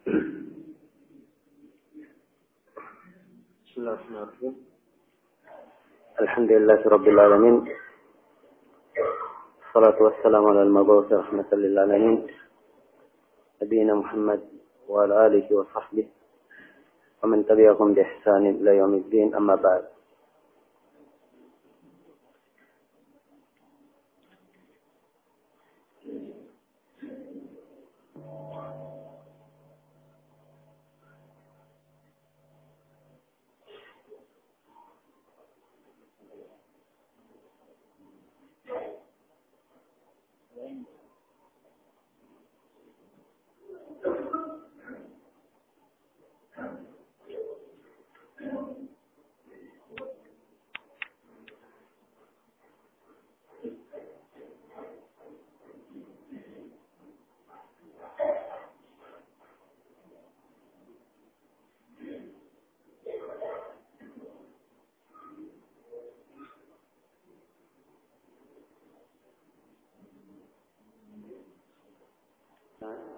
Bismillahirrahmanirrahim. Alhamdulillahirabbil alamin. Wassalatu wassalamu ala al-mab'uts rahmatan lil alamin. Nabiyyina Muhammad wa ala alihi wa sahbihi wa man tabi'ahum bi ihsan ila yaumiddin, amma ba'd.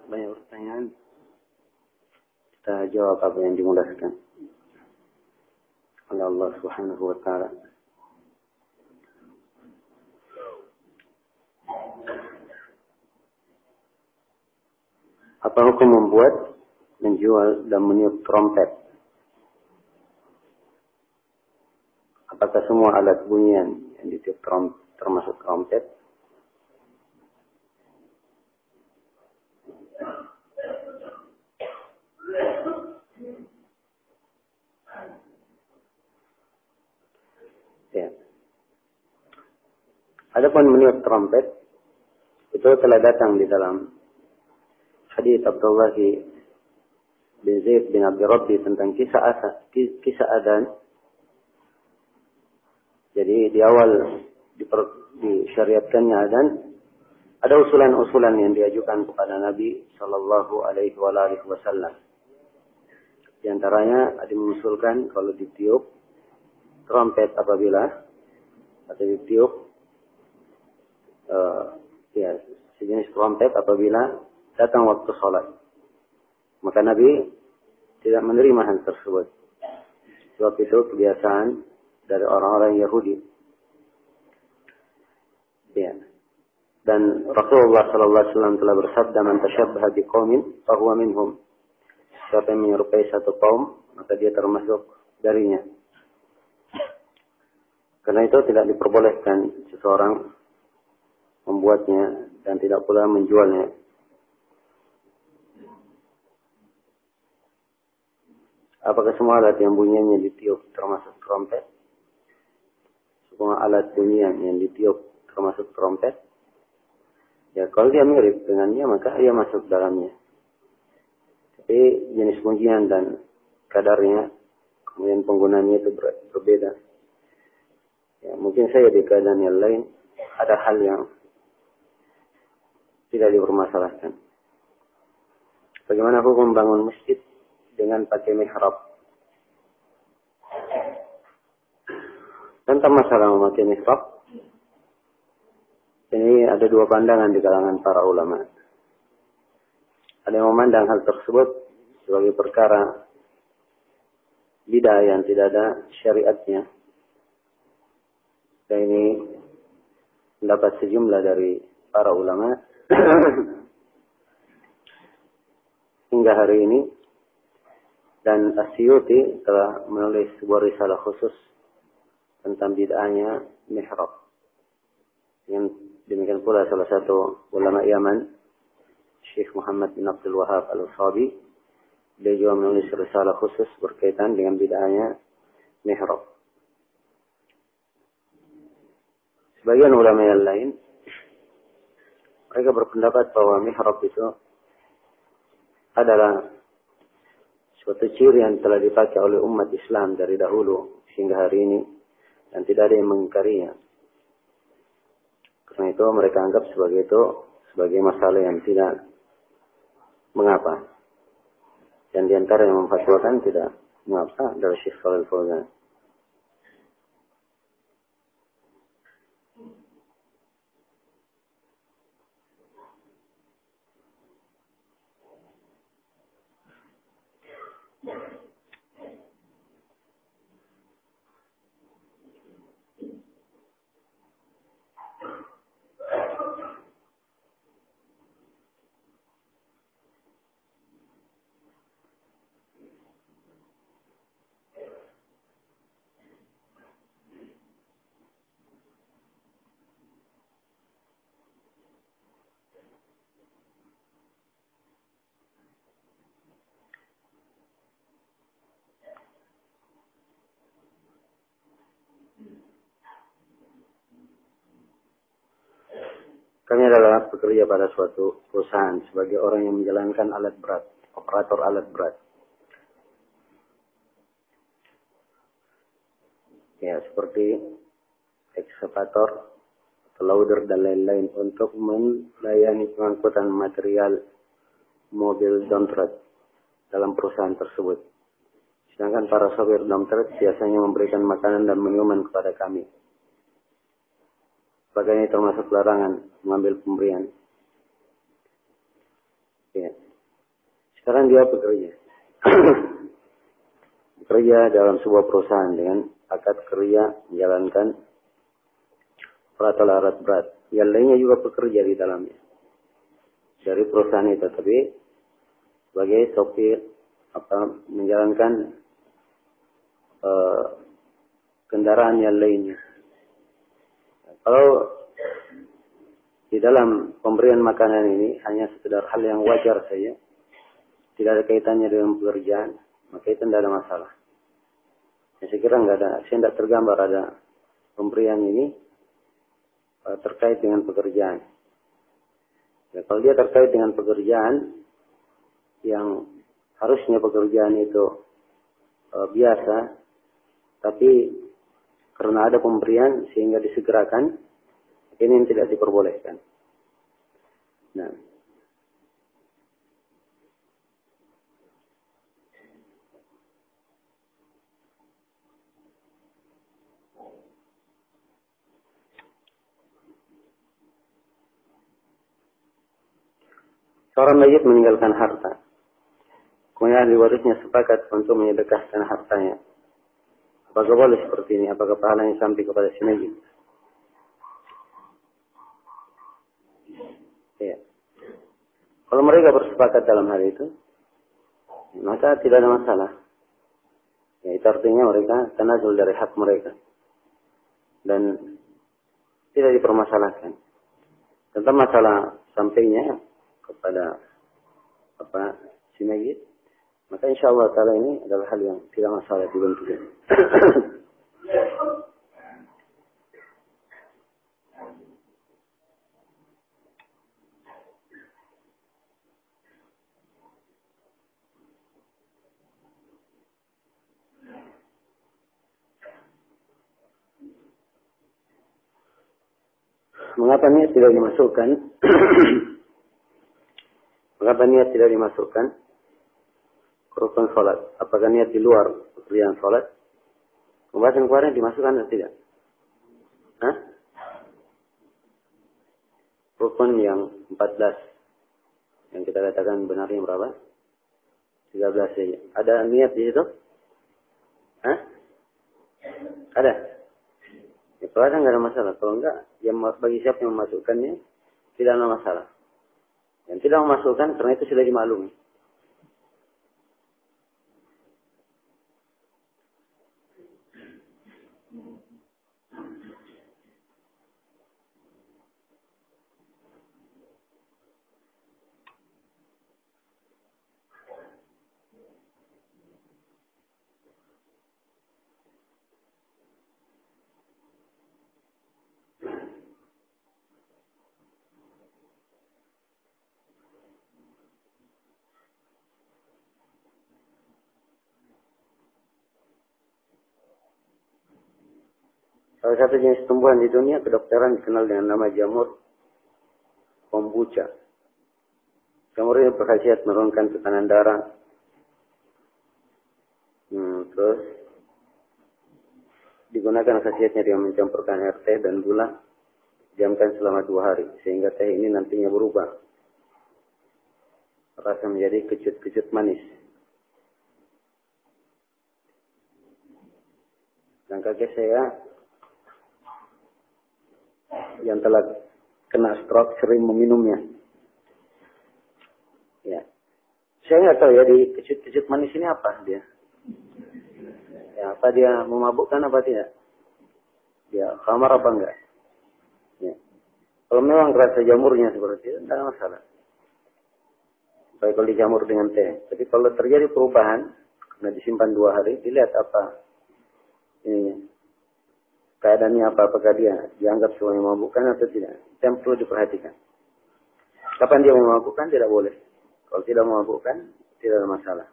Banyak pertanyaan, kita jawab apa yang dimudahkan oleh Allah Subhanahu wa Ta'ala. Apa hukum membuat, menjual, dan meniup trompet? Apakah semua alat bunyian yang ditiup termasuk trompet? Adapun meniup trompet itu telah datang di dalam hadis Abdullah bin Zaid bin Abdi Rabbi tentang kisah adzan. Jadi di awal disyariatkannya adzan, ada usulan-usulan yang diajukan kepada Nabi Shallallahu Alaihi Wasallam. Di antaranya ada mengusulkan kalau ditiup trompet apabila atau ditiup sejenis trompet apabila datang waktu sholat. Maka Nabi tidak menerima hal tersebut. Sebab itu kebiasaan dari orang-orang Yahudi. Ya. Dan Rasulullah sallallahu alaihi wasallam telah bersabda, "Man tashabbaha biqaumin fahuwa minhum." Siapa yang menyerupai satu kaum, maka dia termasuk darinya. Karena itu tidak diperbolehkan seseorang membuatnya dan tidak pula menjualnya. Apakah semua alat yang bunyinya ditiup termasuk trompet? Semua alat bunyian yang ditiup termasuk trompet? Ya, kalau dia mirip dengannya maka ia masuk dalamnya. Tapi jenis bunyian dan kadarnya, kemudian penggunaannya itu berbeda. Ya, mungkin saya di keadaan yang lain ada hal yang tidak dipermasalahkan. Bagaimana hukum bangun masjid dengan pakai mihrab? Tentang masalah memakai mihrab, ini ada dua pandangan di kalangan para ulama. Ada yang memandang hal tersebut sebagai perkara bid'ah yang tidak ada syariatnya. Dan ini mendapat sejumlah dari para ulama hingga hari ini. Dan Asyuti telah menulis sebuah risalah khusus tentang bid'ahnya mihrab. Yang demikian pula salah satu ulama Yaman, Syekh Muhammad bin Abdul Wahab Al-Usabi, dia juga menulis risalah khusus berkaitan dengan bid'ahnya mihrab. Sebagian ulama yang lain, mereka berpendapat bahwa mihrab itu adalah suatu ciri yang telah dipakai oleh umat Islam dari dahulu hingga hari ini dan tidak ada yang mengingkarinya. Karena itu mereka anggap sebagai masalah yang tidak mengapa. Dan di antara yang memfatwakan tidak mengapa adalah Syekh Shalih Al-Fauzan. Kami adalah bekerja pada suatu perusahaan sebagai orang yang menjalankan alat berat, operator alat berat. Ya, seperti ekskavator, loader, dan lain-lain untuk melayani pengangkutan material mobil dump truck dalam perusahaan tersebut. Sedangkan para sopir dump truck biasanya memberikan makanan dan minuman kepada kami. Apakah ini termasuk larangan mengambil pemberian? Ya. Sekarang dia bekerja. Bekerja dalam sebuah perusahaan dengan akad kerja menjalankan operator alat berat. Yang lainnya juga bekerja di dalamnya. Dari perusahaan itu, tapi sebagai sopir menjalankan kendaraan yang lainnya. Kalau di dalam pemberian makanan ini hanya sekedar hal yang wajar saja, tidak ada kaitannya dengan pekerjaan, maka itu tidak ada masalah. Saya kira saya tidak tergambar ada pemberian ini terkait dengan pekerjaan. Ya, kalau dia terkait dengan pekerjaan yang harusnya pekerjaan itu biasa, tapi karena ada pemberian sehingga disegerakan, ini yang tidak diperbolehkan. Nah, seorang mayit meninggalkan harta. Kemudian ahli warisnya sepakat untuk menyedekahkan hartanya. Apakah boleh seperti ini? Apakah pahalanya sampai kepada si mayit? Ya. Kalau mereka bersepakat dalam hal itu, maka tidak ada masalah. Ya, itu artinya mereka tanazul dari hak mereka. Dan tidak dipermasalahkan. Tentang masalah sampainya kepada si mayit, maka insya Allah ta'ala ini adalah hal yang tidak masalah dibentukkan. Mengapa niat tidak dimasukkan? Mengapa niat tidak dimasukkan ke rukun sholat? Apakah niat di luar pekerjaan sholat? Pembahasan kemarin dimasukkan atau tidak? Hah? Rukun yang 14 yang kita katakan benarnya berapa? 13 saja. Ada niat di situ? Hah? Ada? Ya, kalau ada nggak ada masalah. Kalau enggak, yang bagi siapa yang memasukkannya tidak ada masalah. Yang tidak memasukkan karena itu sudah dimaklumi. Salah satu jenis tumbuhan di dunia kedokteran dikenal dengan nama jamur kombucha. Jamur ini berkhasiat menurunkan tekanan darah. Terus digunakan khasiatnya dengan mencampurkan air teh dan gula, diamkan selama 2 hari sehingga teh ini nantinya berubah rasa menjadi kecut-kecut manis. Dan kakek saya yang telah kena stroke sering meminumnya. Ya, saya nggak tahu ya di kecut-kecut manis ini apa dia. Ya, apa dia memabukkan apa tidak? Ya, khamar apa enggak? Ya. Kalau memang rasa jamurnya seperti itu, tidak ada masalah. Baik kalau dijamur dengan teh. Tapi kalau terjadi perubahan, karena disimpan 2 hari, dilihat apa ininya. keadaannya apa, apakah dia dianggap sebagai memabukkan atau tidak. Itu yang perlu diperhatikan. Kapan dia memabukkan, tidak boleh. Kalau tidak memabukkan, tidak ada masalah.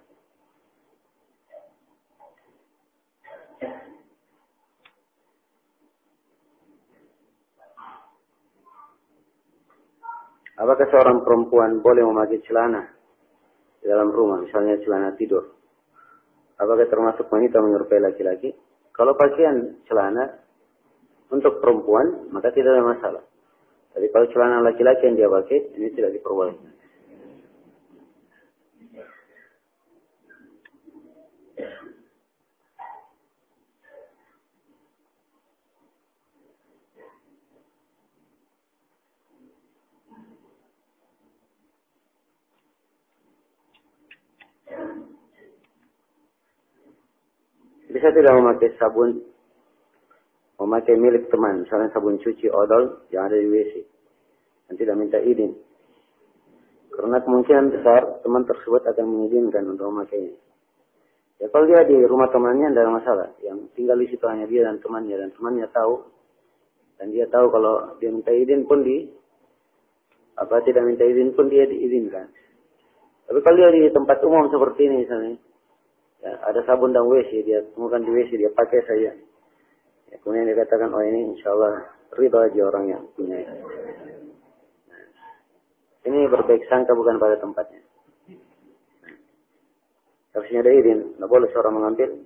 Apakah seorang perempuan boleh memakai celana di dalam rumah, misalnya celana tidur? Apakah termasuk wanita menyerupai laki-laki? Kalau pakaian celana untuk perempuan, maka tidak ada masalah. Tapi kalau celana laki-laki yang dia pakai, ini tidak diperbolehkan. Bisa tidak memakai sabun, memakai milik teman, misalnya sabun cuci odol yang ada di WC, dan tidak minta izin. Karena kemungkinan besar teman tersebut akan mengizinkan untuk memakainya. Ya kalau dia di rumah temannya tidak ada masalah, yang tinggal di situ hanya dia dan temannya tahu, dan dia tahu kalau dia minta izin pun tidak minta izin pun dia diizinkan. Tapi kalau dia di tempat umum seperti ini misalnya, ya, ada sabun dan WC, dia temukan di WC, dia pakai saja. Ya, kemudian dia katakan, oh ini insya Allah ridho aja orang yang punya. Nah, ini berbaik sangka bukan pada tempatnya. Harusnya ada izin, tidak boleh seorang mengambil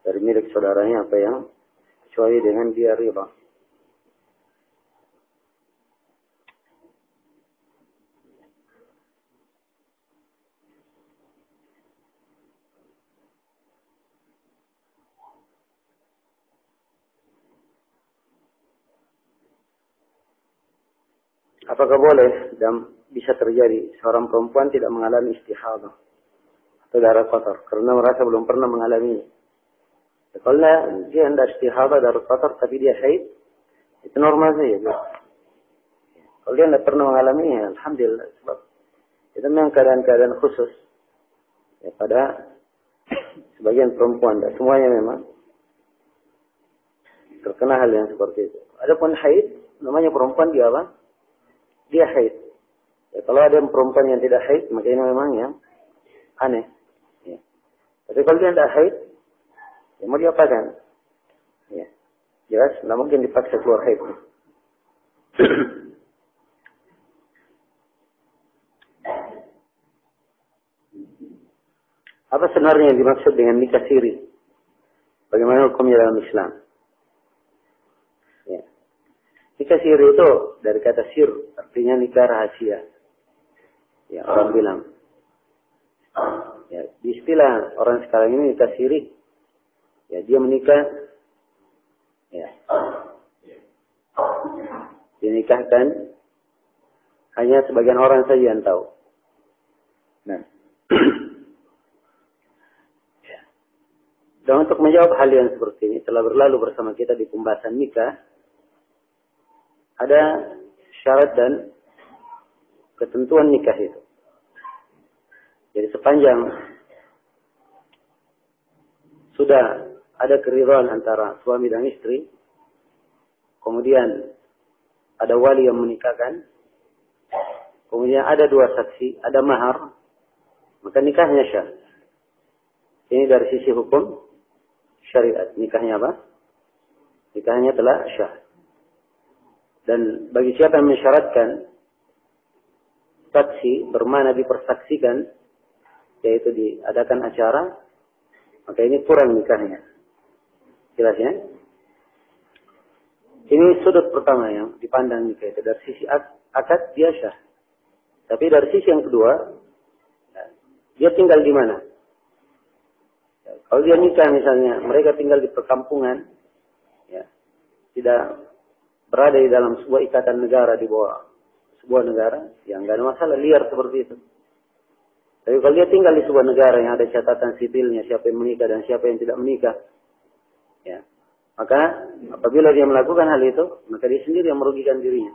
dari milik saudaranya apa yang kecuali dengan dia ridho. Apakah boleh dan bisa terjadi seorang perempuan tidak mengalami istihadah atau darah kotor karena merasa belum pernah mengalaminya? Kalau dia tidak istihadah darah kotor tapi dia haid, itu normal saja. Kalau dia tidak pernah mengalaminya, alhamdulillah, sebab itu memang keadaan-keadaan khusus. Ya, pada sebagian perempuan, dan semuanya memang terkena hal yang seperti itu. Adapun haid, namanya perempuan dia apa? Dia haid. Ya, kalau ada perempuan yang tidak haid, maka ini memang yang aneh. Ya. Tapi kalau dia tidak haid, ya mau diapakan? Ya. Jelas, tidak mungkin dipaksa keluar haid. Apa sebenarnya yang dimaksud dengan nikah siri? Bagaimana hukumnya dalam Islam? Ya. Nikah siri itu dari kata sir, artinya nikah rahasia. Ya, orang bilang. Ya, di istilah orang sekarang ini nikah siri. Ya, dia menikah. Ya. Dinikahkan hanya sebagian orang saja yang tahu. Nah. Dan untuk menjawab hal yang seperti ini, telah berlalu bersama kita di pembahasan nikah, ada syarat dan ketentuan nikah itu. Jadi sepanjang sudah ada keridhaan antara suami dan istri, kemudian ada wali yang menikahkan, kemudian ada dua saksi, ada mahar, maka nikahnya syah. Ini dari sisi hukum syariat. Nikahnya apa? Nikahnya telah syah. Dan bagi siapa yang mensyaratkan saksi bermana dipersaksikan, yaitu diadakan acara, maka ini kurang nikahnya. Jelas ya? Ini sudut pertama yang dipandang nikah itu. Dari sisi akad dia syah. Tapi dari sisi yang kedua, dia tinggal di mana? Kalau dia nikah misalnya, mereka tinggal di perkampungan, ya, tidak berada di dalam sebuah ikatan negara di bawah sebuah negara, yang nggak ada masalah, liar seperti itu. Tapi kalau dia tinggal di sebuah negara yang ada catatan sipilnya, siapa yang menikah dan siapa yang tidak menikah, ya, maka apabila dia melakukan hal itu, maka dia sendiri yang merugikan dirinya.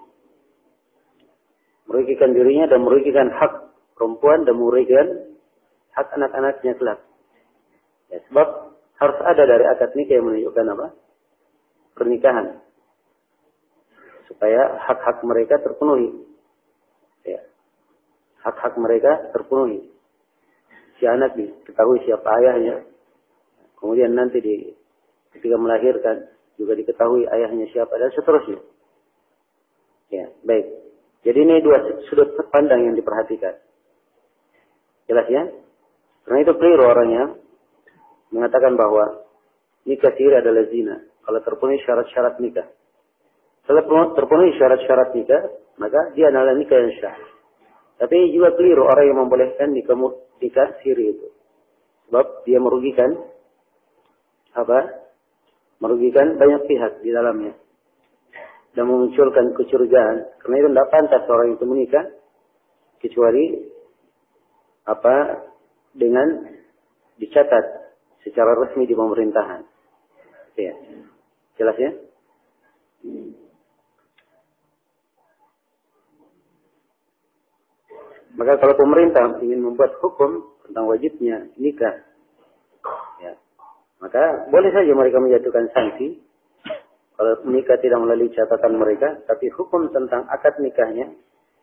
Merugikan dirinya dan merugikan hak perempuan dan merugikan hak anak-anaknya kelak. Ya, sebab harus ada dari akad nikah yang menunjukkan apa? pernikahan supaya hak-hak mereka terpenuhi. Ya. Hak-hak mereka terpenuhi. Si anak diketahui siapa ayahnya. Kemudian nanti ketika melahirkan juga diketahui ayahnya siapa dan seterusnya. Ya, baik. Jadi ini dua sudut pandang yang diperhatikan. Jelas ya? Karena itu keliru orang yang mengatakan bahwa nikah siri adalah zina. Kalau terpenuhi syarat-syarat nikah. Kalau terpenuhi syarat-syarat nikah, maka dia adalah nikah yang syah. Tapi juga keliru orang yang membolehkan nikah siri itu. Sebab dia merugikan merugikan banyak pihak di dalamnya. Dan memunculkan kecurigaan. Karena itu tidak pantas orang itu menikah. Kecuali dengan dicatat secara resmi di pemerintahan. Ya. Jelas ya? Maka kalau pemerintah ingin membuat hukum tentang wajibnya nikah, ya, maka boleh saja mereka menjatuhkan sanksi kalau nikah tidak melalui catatan mereka, tapi hukum tentang akad nikahnya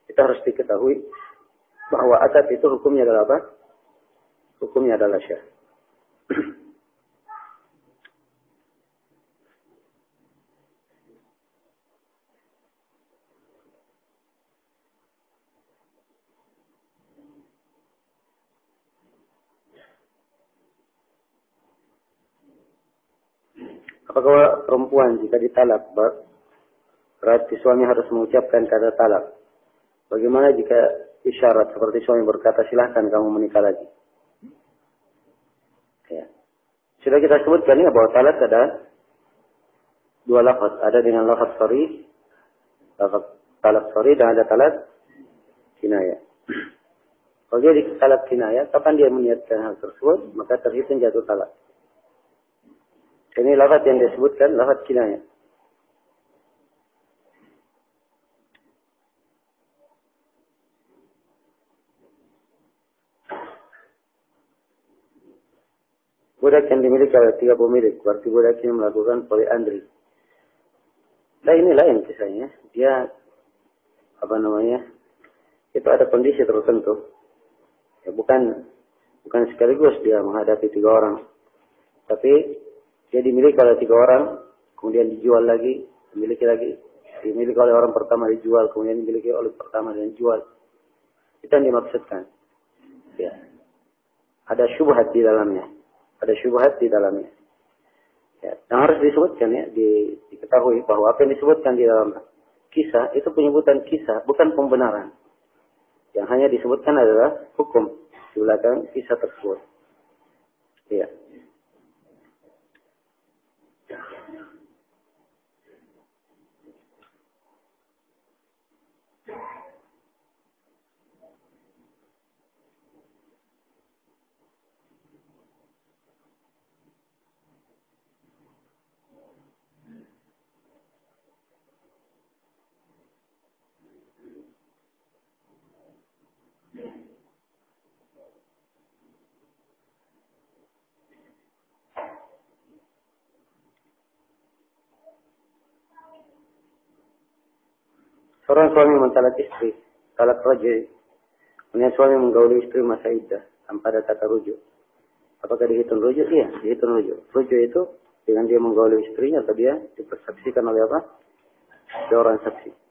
kita harus diketahui bahwa akad itu hukumnya adalah apa? Hukumnya adalah syah. Apakah perempuan jika ditalak berarti suami harus mengucapkan kata talak? Bagaimana jika isyarat seperti suami berkata silahkan kamu menikah lagi? Ya. Sudah kita sebutkan ya bahwa talak ada dua lafaz. Ada dengan lafaz sharih, lafaz talak sharih, dan ada talak kinayah. Kalau dia di talak kinayah, kapan dia meniatkan hal tersebut, maka terhitung jatuh talak. Ini lafaz yang disebutkan lafaz kinayah. Budak yang dimiliki oleh 3 pemilik, berarti budak ini melakukan poliandri. Nah ini lain kisahnya. Dia itu ada kondisi tertentu. Ya, bukan sekaligus dia menghadapi 3 orang. Tapi dia dimiliki oleh 3 orang, kemudian dijual lagi, dimiliki oleh orang pertama dijual, kemudian dimiliki oleh pertama dan dijual. Itu yang dimaksudkan. Ya. Ada syubhat di dalamnya. Ya. Yang harus disebutkan ya, diketahui bahwa apa yang disebutkan di dalam kisah, itu penyebutan kisah, bukan pembenaran. Yang hanya disebutkan adalah hukum di belakang kisah tersebut. Ya. Seorang suami mentalak istri, talak raj'i. Kemudian suami menggauli istri masa iddah tanpa ada kata rujuk. Apakah dihitung rujuk? Iya, dihitung rujuk. Rujuk itu dengan dia menggauli istrinya atau dia dipersaksikan oleh apa? Seorang saksi.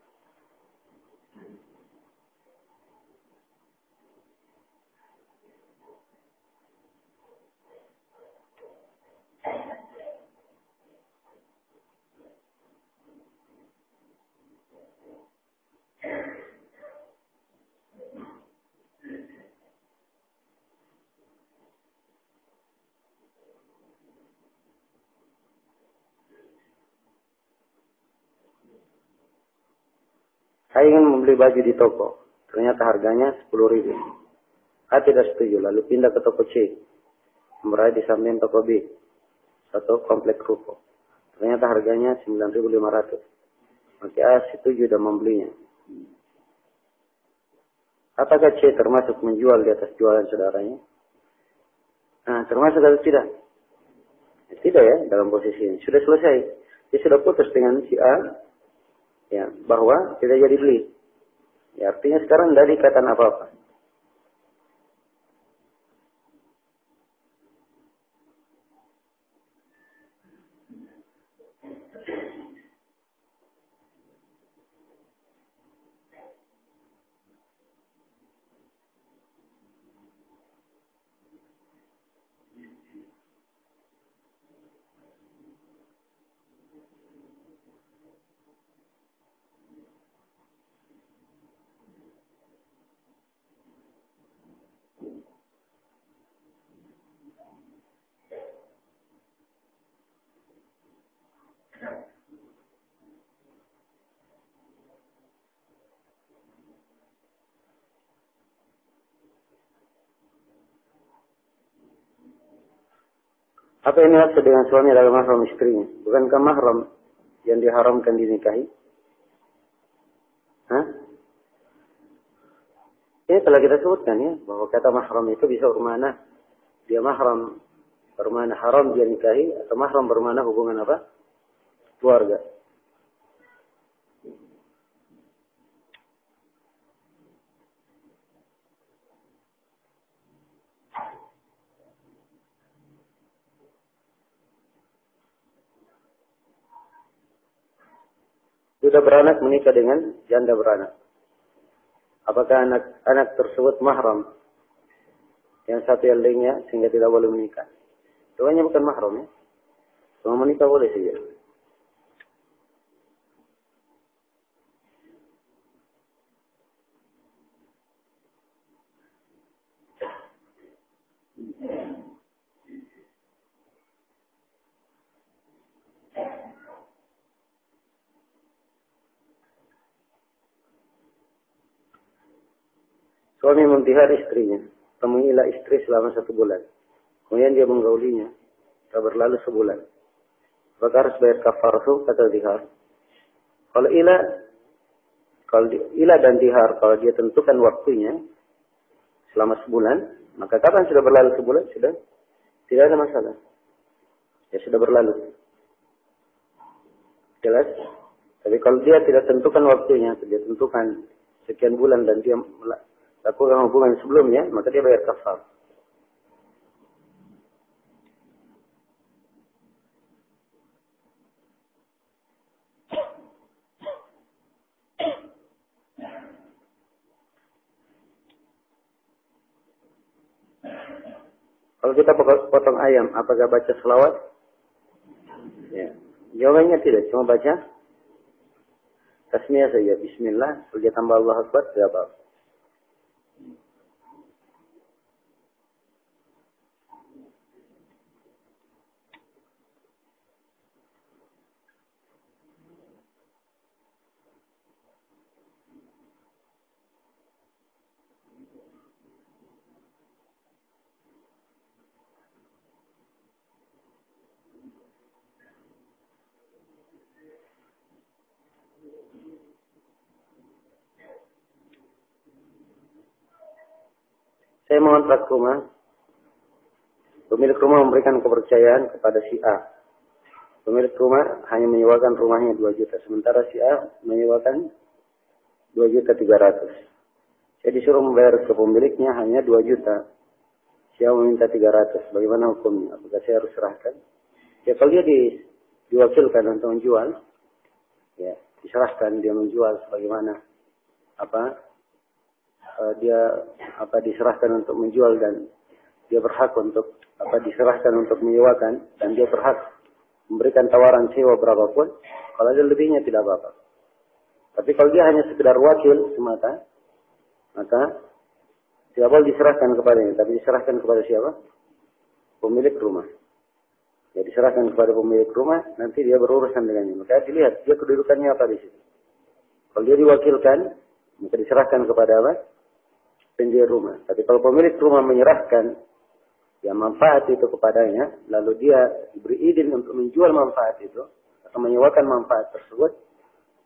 Saya ingin membeli baju di toko. Ternyata harganya 10.000. Saya tidak setuju. Lalu pindah ke toko C. Berada di samping toko B. Satu komplek ruko. Ternyata harganya 9.500. Maka A setuju dan membelinya. Apakah C termasuk menjual di atas jualan saudaranya? Nah, termasuk atau tidak? Tidak ya, dalam posisi ini. Sudah selesai. dia sudah putus dengan si A, ya, bahwa tidak jadi beli. Ya, artinya sekarang tidak ada ikatan apa-apa. Apa ini maksud dengan suami adalah mahram istrinya? Bukankah mahram yang diharamkan dinikahi? Hah? Ini telah kita sebutkan ya, bahwa kata mahram itu bisa bermakna dia mahram bermakna haram dia nikahi, atau mahram bermakna hubungan apa? Keluarga. Sudah beranak menikah dengan janda beranak. Apakah anak tersebut mahram? Yang satu yang lainnya sehingga tidak boleh menikah. Itu hanya bukan mahram ya. Cuma menikah boleh saja. Suami mentihar istrinya. Temuilah istri selama 1 bulan. Kemudian dia menggaulinya. Setelah berlalu sebulan. Maka harus bayar kafaratu kata dihar. Kalau ilah dan dihar, kalau dia tentukan waktunya selama sebulan, maka kapan sudah berlalu sebulan, sudah tidak ada masalah. Ya sudah berlalu. Jelas? Tapi kalau dia tidak tentukan waktunya, dia tentukan sekian bulan dan dia lakukan hubungan sebelumnya, maka dia bayar kafar. Kalau kita potong ayam, apakah baca selawat? Ya. Jawabannya tidak, cuma baca tasmiyah saja. Bismillah, kalau dia tambah Allah Akbar, tidak apa-apa. Saya mengontrak rumah. Pemilik rumah memberikan kepercayaan kepada si A. Pemilik rumah hanya menyewakan rumahnya 2 juta. Sementara si A menyewakan 2.300.000. Saya disuruh membayar ke pemiliknya hanya 2 juta. Si A meminta 300. Bagaimana hukumnya? Apakah saya harus serahkan? Ya kalau dia diwakilkan untuk menjual, ya diserahkan dia menjual sebagaimana diserahkan untuk menjual dan dia berhak untuk diserahkan untuk menyewakan dan dia berhak memberikan tawaran sewa berapapun. Kalau ada lebihnya tidak apa-apa. Tapi kalau dia hanya sekedar wakil semata, maka tidak boleh diserahkan kepadanya, tapi diserahkan kepada siapa? Pemilik rumah. Ya diserahkan kepada pemilik rumah, nanti dia berurusan dengannya. Maka dilihat dia kedudukannya apa di situ. Kalau dia diwakilkan, maka diserahkan kepada apa? Penjual rumah. Tapi kalau pemilik rumah menyerahkan ya manfaat itu kepadanya, lalu dia diberi izin untuk menjual manfaat itu atau menyewakan manfaat tersebut,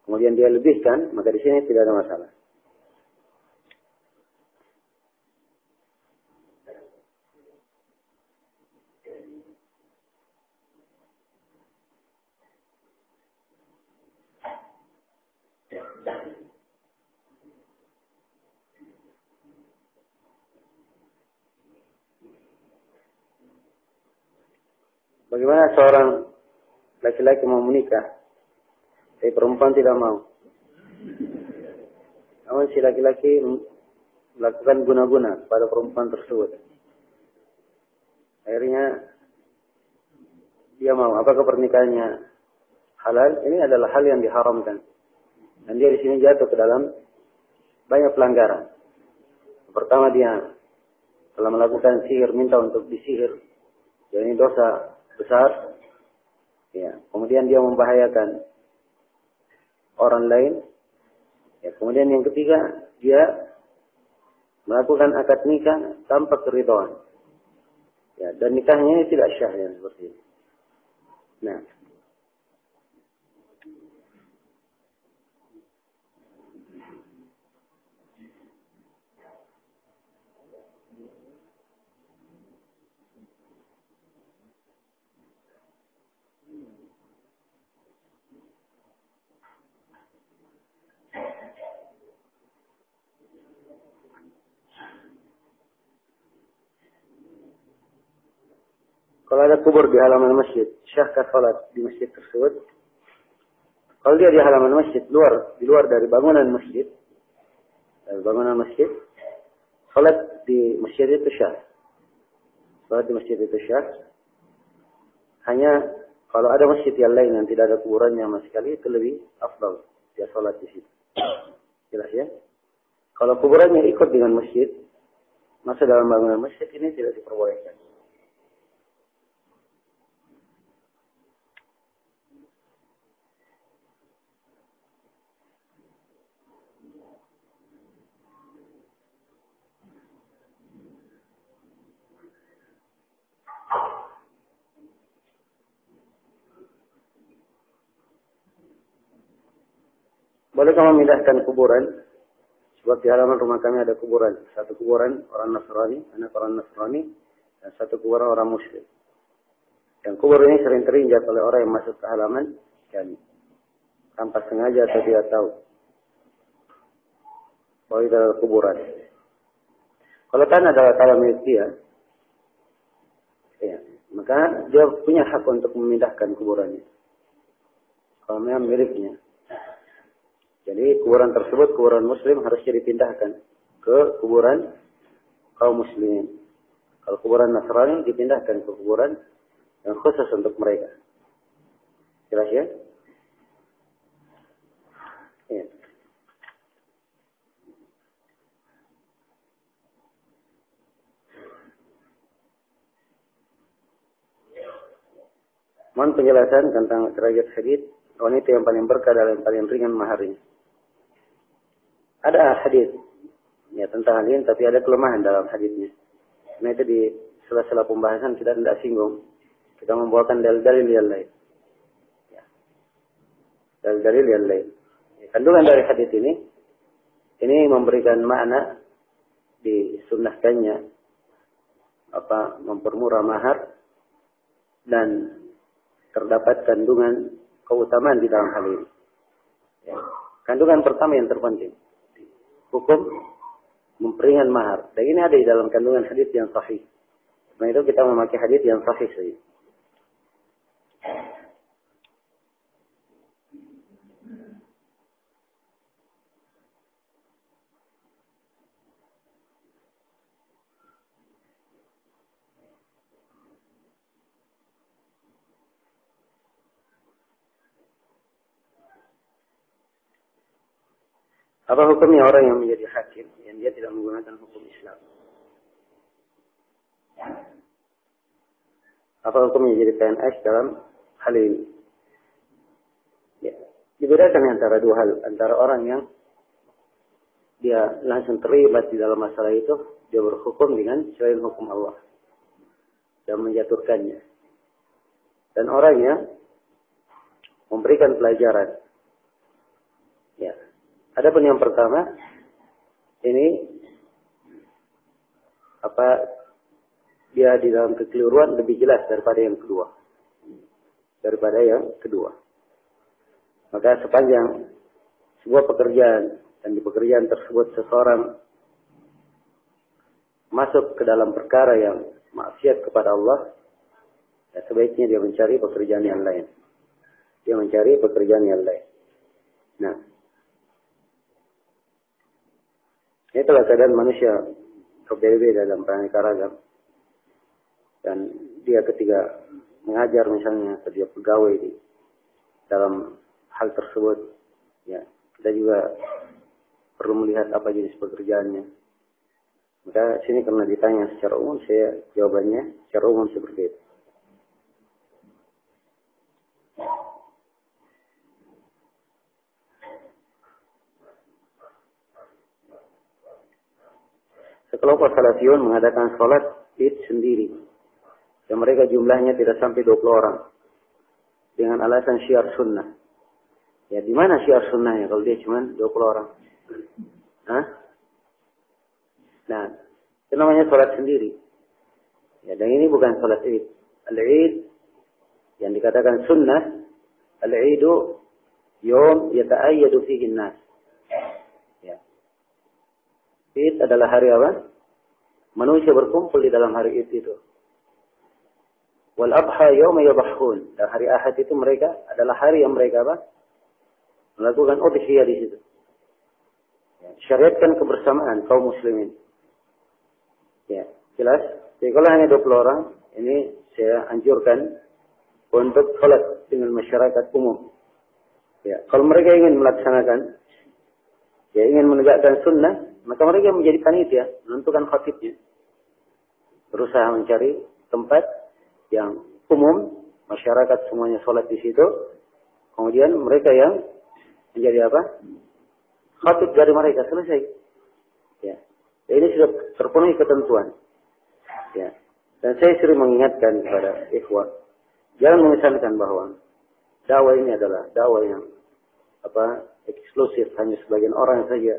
kemudian dia lebihkan, maka di sini tidak ada masalah. Bagaimana seorang laki-laki mau menikah, tapi perempuan tidak mau. Namun si laki-laki melakukan guna-guna pada perempuan tersebut. Akhirnya dia mau. Apakah pernikahannya halal? Ini adalah hal yang diharamkan. Dan dia di sini jatuh ke dalam banyak pelanggaran. Pertama, dia telah melakukan sihir, minta untuk disihir. Jadi ini dosa besar. Ya. Kemudian dia membahayakan orang lain. Ya. Kemudian yang ketiga, dia melakukan akad nikah tanpa keridhaan. Ya. Dan nikahnya ini tidak syah yang seperti ini. Nah. Kalau ada kubur di halaman masjid, syahkah salat di masjid tersebut? Kalau dia di halaman masjid, di luar dari bangunan masjid, salat di masjid itu syah. Salat di masjid itu syah. Hanya kalau ada masjid yang lain yang tidak ada kuburannya sama sekali, itu lebih afdal dia salat di situ. Jelas ya? Kalau kuburannya ikut dengan masjid, masa dalam bangunan masjid ini tidak diperbolehkan. Bolehkah memindahkan kuburan? Sebab di halaman rumah kami ada kuburan. Satu kuburan orang Nasrani, anak orang Nasrani, dan satu kuburan orang Muslim. Dan kubur ini sering terinjak oleh orang yang masuk ke halaman kami. Tanpa sengaja atau tidak tahu bahwa itu adalah kuburan. Kalau tanah adalah tanah milik dia, ya, maka dia punya hak untuk memindahkan kuburannya. Kalau memang miliknya. Jadi kuburan tersebut, kuburan muslim harusnya dipindahkan ke kuburan kaum muslimin. Kalau kuburan Nasrani dipindahkan ke kuburan yang khusus untuk mereka. Jelas ya? Ya. Mohon penjelasan tentang derajat hadits wanita yang paling berkah dan yang paling ringan maharnya. Ada hadis ya tentang hal ini, tapi ada kelemahan dalam hadisnya. Nah itu di sela-sela pembahasan kita tidak singgung. Kita membawakan dalil-dalil yang lain. Ya. Dalil-dalil yang lain. Ya, kandungan dari hadis ini memberikan makna disunnahkannya mempermurah mahar dan terdapat kandungan keutamaan di dalam hal ini. Ya. Kandungan pertama yang terpenting. Hukum memperingan mahar. Dan ini ada di dalam kandungan hadis yang sahih. Nah itu kita memakai hadis yang sahih saja. Apa hukumnya orang yang menjadi hakim yang dia tidak menggunakan hukum Islam? Apa hukumnya jadi PNS dalam hal ini? Ya. Dibedakan antara dua hal. Antara orang yang dia langsung terlibat di dalam masalah itu, dia berhukum dengan selain hukum Allah dan menjatuhkannya. Dan orang yang memberikan pelajaran. Ya. Adapun yang pertama, ini dia di dalam kekeliruan lebih jelas daripada yang kedua. Maka sepanjang sebuah pekerjaan dan di pekerjaan tersebut seseorang masuk ke dalam perkara yang maksiat kepada Allah, Ya, sebaiknya dia mencari pekerjaan yang lain. Dia mencari pekerjaan yang lain. Nah, itulah keadaan manusia berbeda-beda dalam beraneka ragam. Dan dia ketika mengajar misalnya, atau dia pegawai di dalam hal tersebut, ya kita juga perlu melihat apa jenis pekerjaannya. Maka sini karena ditanya secara umum, saya jawabannya secara umum seperti itu. Sekelompok salafiyun mengadakan sholat id sendiri. Dan mereka jumlahnya tidak sampai 20 orang. Dengan alasan syiar sunnah. Ya, di mana syiar sunnahnya kalau dia cuma 20 orang? Hah? Nah, itu namanya sholat sendiri. Ya, dan ini bukan sholat id. Al-id yang dikatakan sunnah, al-idu yom yata'ayyadu fihi nas. Ya. Id adalah hari apa? Manusia berkumpul di dalam hari id itu. Wal adha yawma yadhhun. Dan hari Ahad itu mereka adalah hari yang mereka apa? Melakukan udhiyah di situ. Ya, syariatkan kebersamaan kaum muslimin. Ya, jelas. Jadi kalau hanya 20 orang, ini saya anjurkan untuk sholat dengan masyarakat umum. Ya, kalau mereka ingin melaksanakan, ya ingin menegakkan sunnah, maka mereka menjadi panitia, menentukan khatibnya. Berusaha mencari tempat yang umum, masyarakat semuanya sholat di situ. Kemudian mereka yang menjadi apa? Khatib dari mereka, selesai. Ya. Ini sudah terpenuhi ketentuan. Ya. Dan saya sering mengingatkan kepada ikhwah, jangan mengesankan bahwa dakwah ini adalah dakwah yang eksklusif, hanya sebagian orang saja.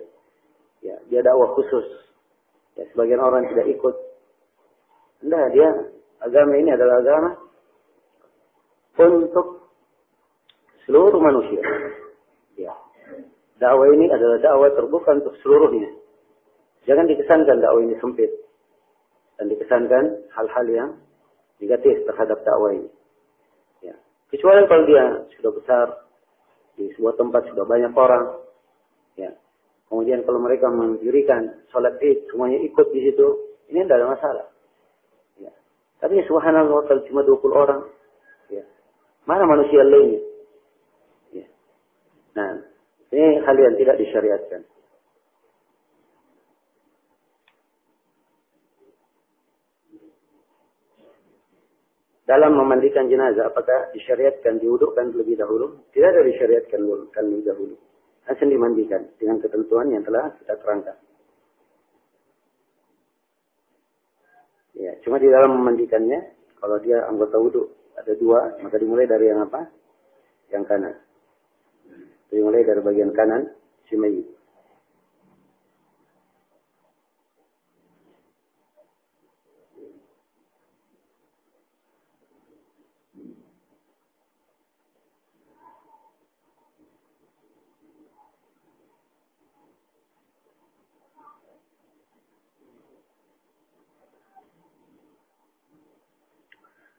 Ya, dia dakwah khusus. Ya, sebagian orang tidak ikut. Enggak, dia agama ini adalah agama untuk seluruh manusia. Ya. Dakwah ini adalah dakwah terbuka untuk seluruhnya. Jangan dikesankan dakwah ini sempit. Dan dikesankan hal-hal yang negatif terhadap dakwah ini. Ya. Kecuali kalau dia sudah besar, di sebuah tempat sudah banyak orang. Ya. Kemudian kalau mereka mendirikan sholat id, semuanya ikut di situ, ini tidak ada masalah. Ya. Tapi subhanallah kalau cuma 20 orang, ya. Mana manusia lainnya? Ya. Nah, ini hal yang tidak disyariatkan. Dalam memandikan jenazah, apakah disyariatkan diwudukkan terlebih dahulu? Tidak ada disyariatkan terlebih dahulu. Langsung dimandikan dengan ketentuan yang telah kita terangkan. Ya, cuma di dalam memandikannya, kalau dia anggota wudhu ada 2, maka dimulai dari yang apa? Yang kanan. Dimulai dari bagian kanan si mayit.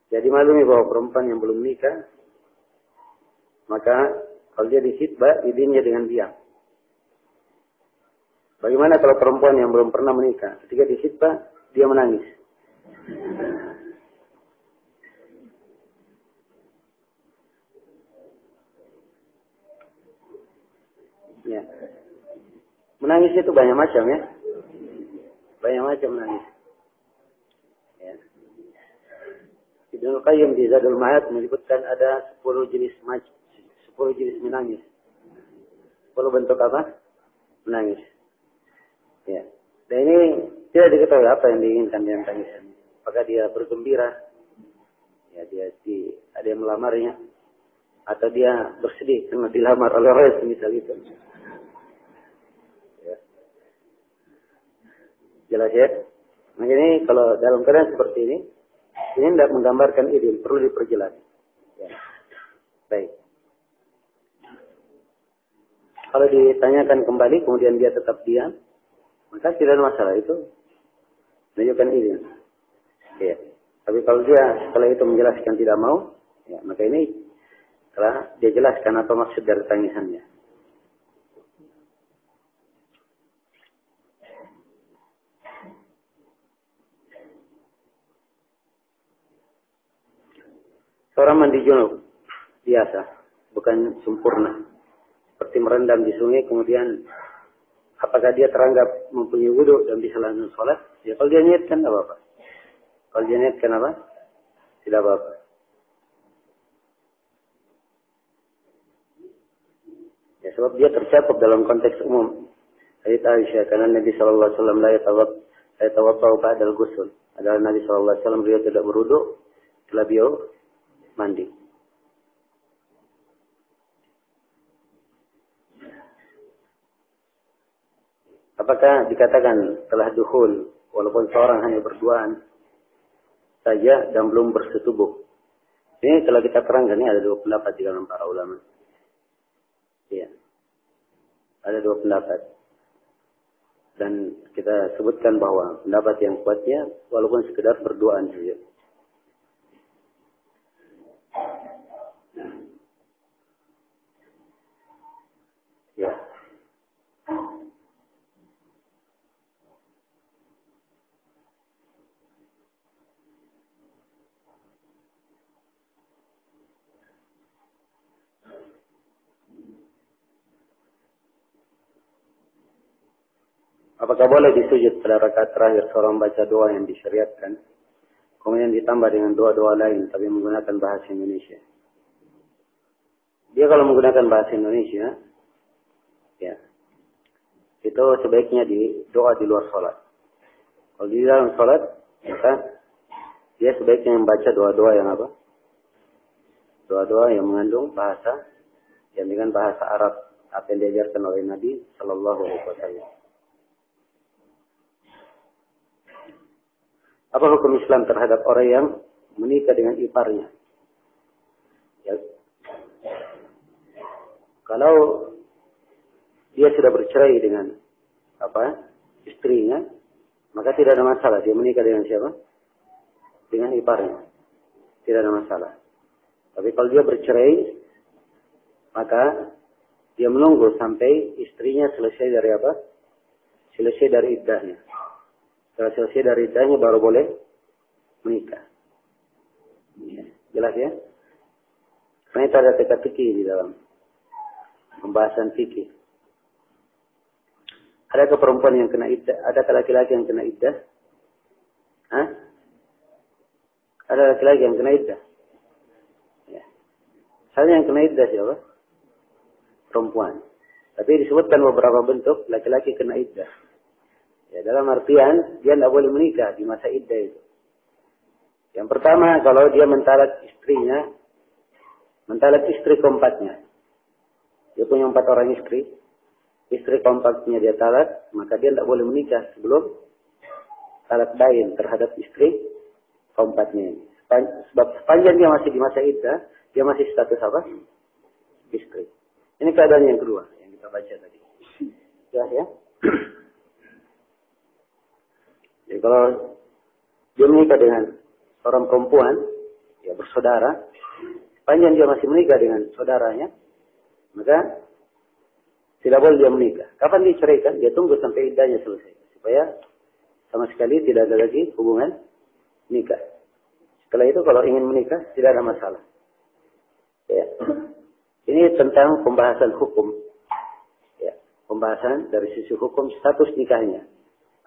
Jadi maklumi bahwa perempuan yang belum nikah, maka kalau dia dikhitbah, idinnya dengan diam. Bagaimana kalau perempuan yang belum pernah menikah, ketika dikhitbah, dia menangis? Ya. Menangis itu banyak macam ya. Banyak macam menangis. Ya. Ibnu Qayyim di Zadul Ma'ad menyebutkan ada 10 jenis menangis. 10 bentuk apa? Menangis. Ya. Dan ini tidak diketahui apa yang diinginkan dengan tangisan. Apakah dia bergembira? Ya, ada yang melamarnya, atau dia bersedih karena dilamar oleh orang misal itu. Ya. Jelas ya? Nah ini kalau dalam keadaan seperti ini tidak menggambarkan idin, perlu diperjelas. Ya. Baik. Kalau ditanyakan kembali, kemudian dia tetap diam, maka tidak ada masalah, itu menunjukkan idin. Ya. Tapi kalau dia setelah itu menjelaskan tidak mau, ya, maka ini telah dia jelaskan apa maksud dari tangisannya. Seorang mandi junub biasa, bukan sempurna. Seperti merendam di sungai, kemudian apakah dia teranggap mempunyai wudhu dan bisa langsung sholat? Ya kalau dia niatkan tidak apa-apa. Kalau dia niatkan apa? Tidak apa-apa. Ya sebab dia tercakup dalam konteks umum. Hadits Aisyah, karena Nabi sallallahu alaihi wasallam la yatawaddau ba'dal ghusl. Adalah Nabi sallallahu alaihi wasallam beliau tidak berwudu setelah beliau mandi. Apakah dikatakan telah dukhul walaupun seorang hanya berduaan saja dan belum bersetubuh? Ini kalau kita terangkan, ini ada dua pendapat di dalam para ulama. Iya. Ada dua pendapat. Dan kita sebutkan bahwa pendapat yang kuatnya walaupun sekedar berduaan saja. Ya. Apakah boleh disujud pada rakaat terakhir seorang baca doa yang disyariatkan, kemudian ditambah dengan doa-doa lain, tapi menggunakan bahasa Indonesia? Dia kalau menggunakan bahasa Indonesia, ya, itu sebaiknya di doa di luar sholat. Kalau di dalam sholat, maka dia sebaiknya membaca doa-doa yang apa? Doa-doa yang mengandung bahasa, yang dengan bahasa Arab, apa yang diajarkan oleh Nabi Sallallahu Alaihi Wasallam. Apa hukum Islam terhadap orang yang menikah dengan iparnya? Ya. Kalau dia sudah bercerai dengan istrinya, maka tidak ada masalah. Dia menikah dengan siapa? Dengan iparnya. Tidak ada masalah. Tapi kalau dia bercerai, maka dia menunggu sampai istrinya selesai dari apa? Selesai dari iddahnya. Setelah selesai dari iddahnya baru boleh menikah. Ya, jelas ya? Karena itu ada teka-teki di dalam pembahasan fikih. Adakah perempuan yang kena iddah? Adakah laki-laki yang kena iddah? Hah? Ada laki-laki yang kena iddah? Ya. Misalnya yang kena iddah siapa? Perempuan. Tapi disebutkan beberapa bentuk laki-laki kena iddah. Ya, dalam artian dia tidak boleh menikah di masa iddah itu. Yang pertama, kalau dia mentalak istrinya, mentalak istri keempatnya. Dia punya 4 orang istri. Istri keempatnya dia talak, maka dia tidak boleh menikah sebelum talak bain terhadap istri keempatnya. Sebab sepanjang dia masih di masa iddah, dia masih status apa? Istri. Ini keadaan yang kedua yang kita baca tadi. Jelas ya? Jadi kalau dia menikah dengan seorang perempuan, ya bersaudara, sepanjang dia masih menikah dengan saudaranya, maka tidak boleh dia menikah. Kapan diceraikan? Dia tunggu sampai iddahnya selesai. Supaya sama sekali tidak ada lagi hubungan nikah. Setelah itu kalau ingin menikah, tidak ada masalah. Ya. Ini tentang pembahasan hukum. Ya. Pembahasan dari sisi hukum status nikahnya.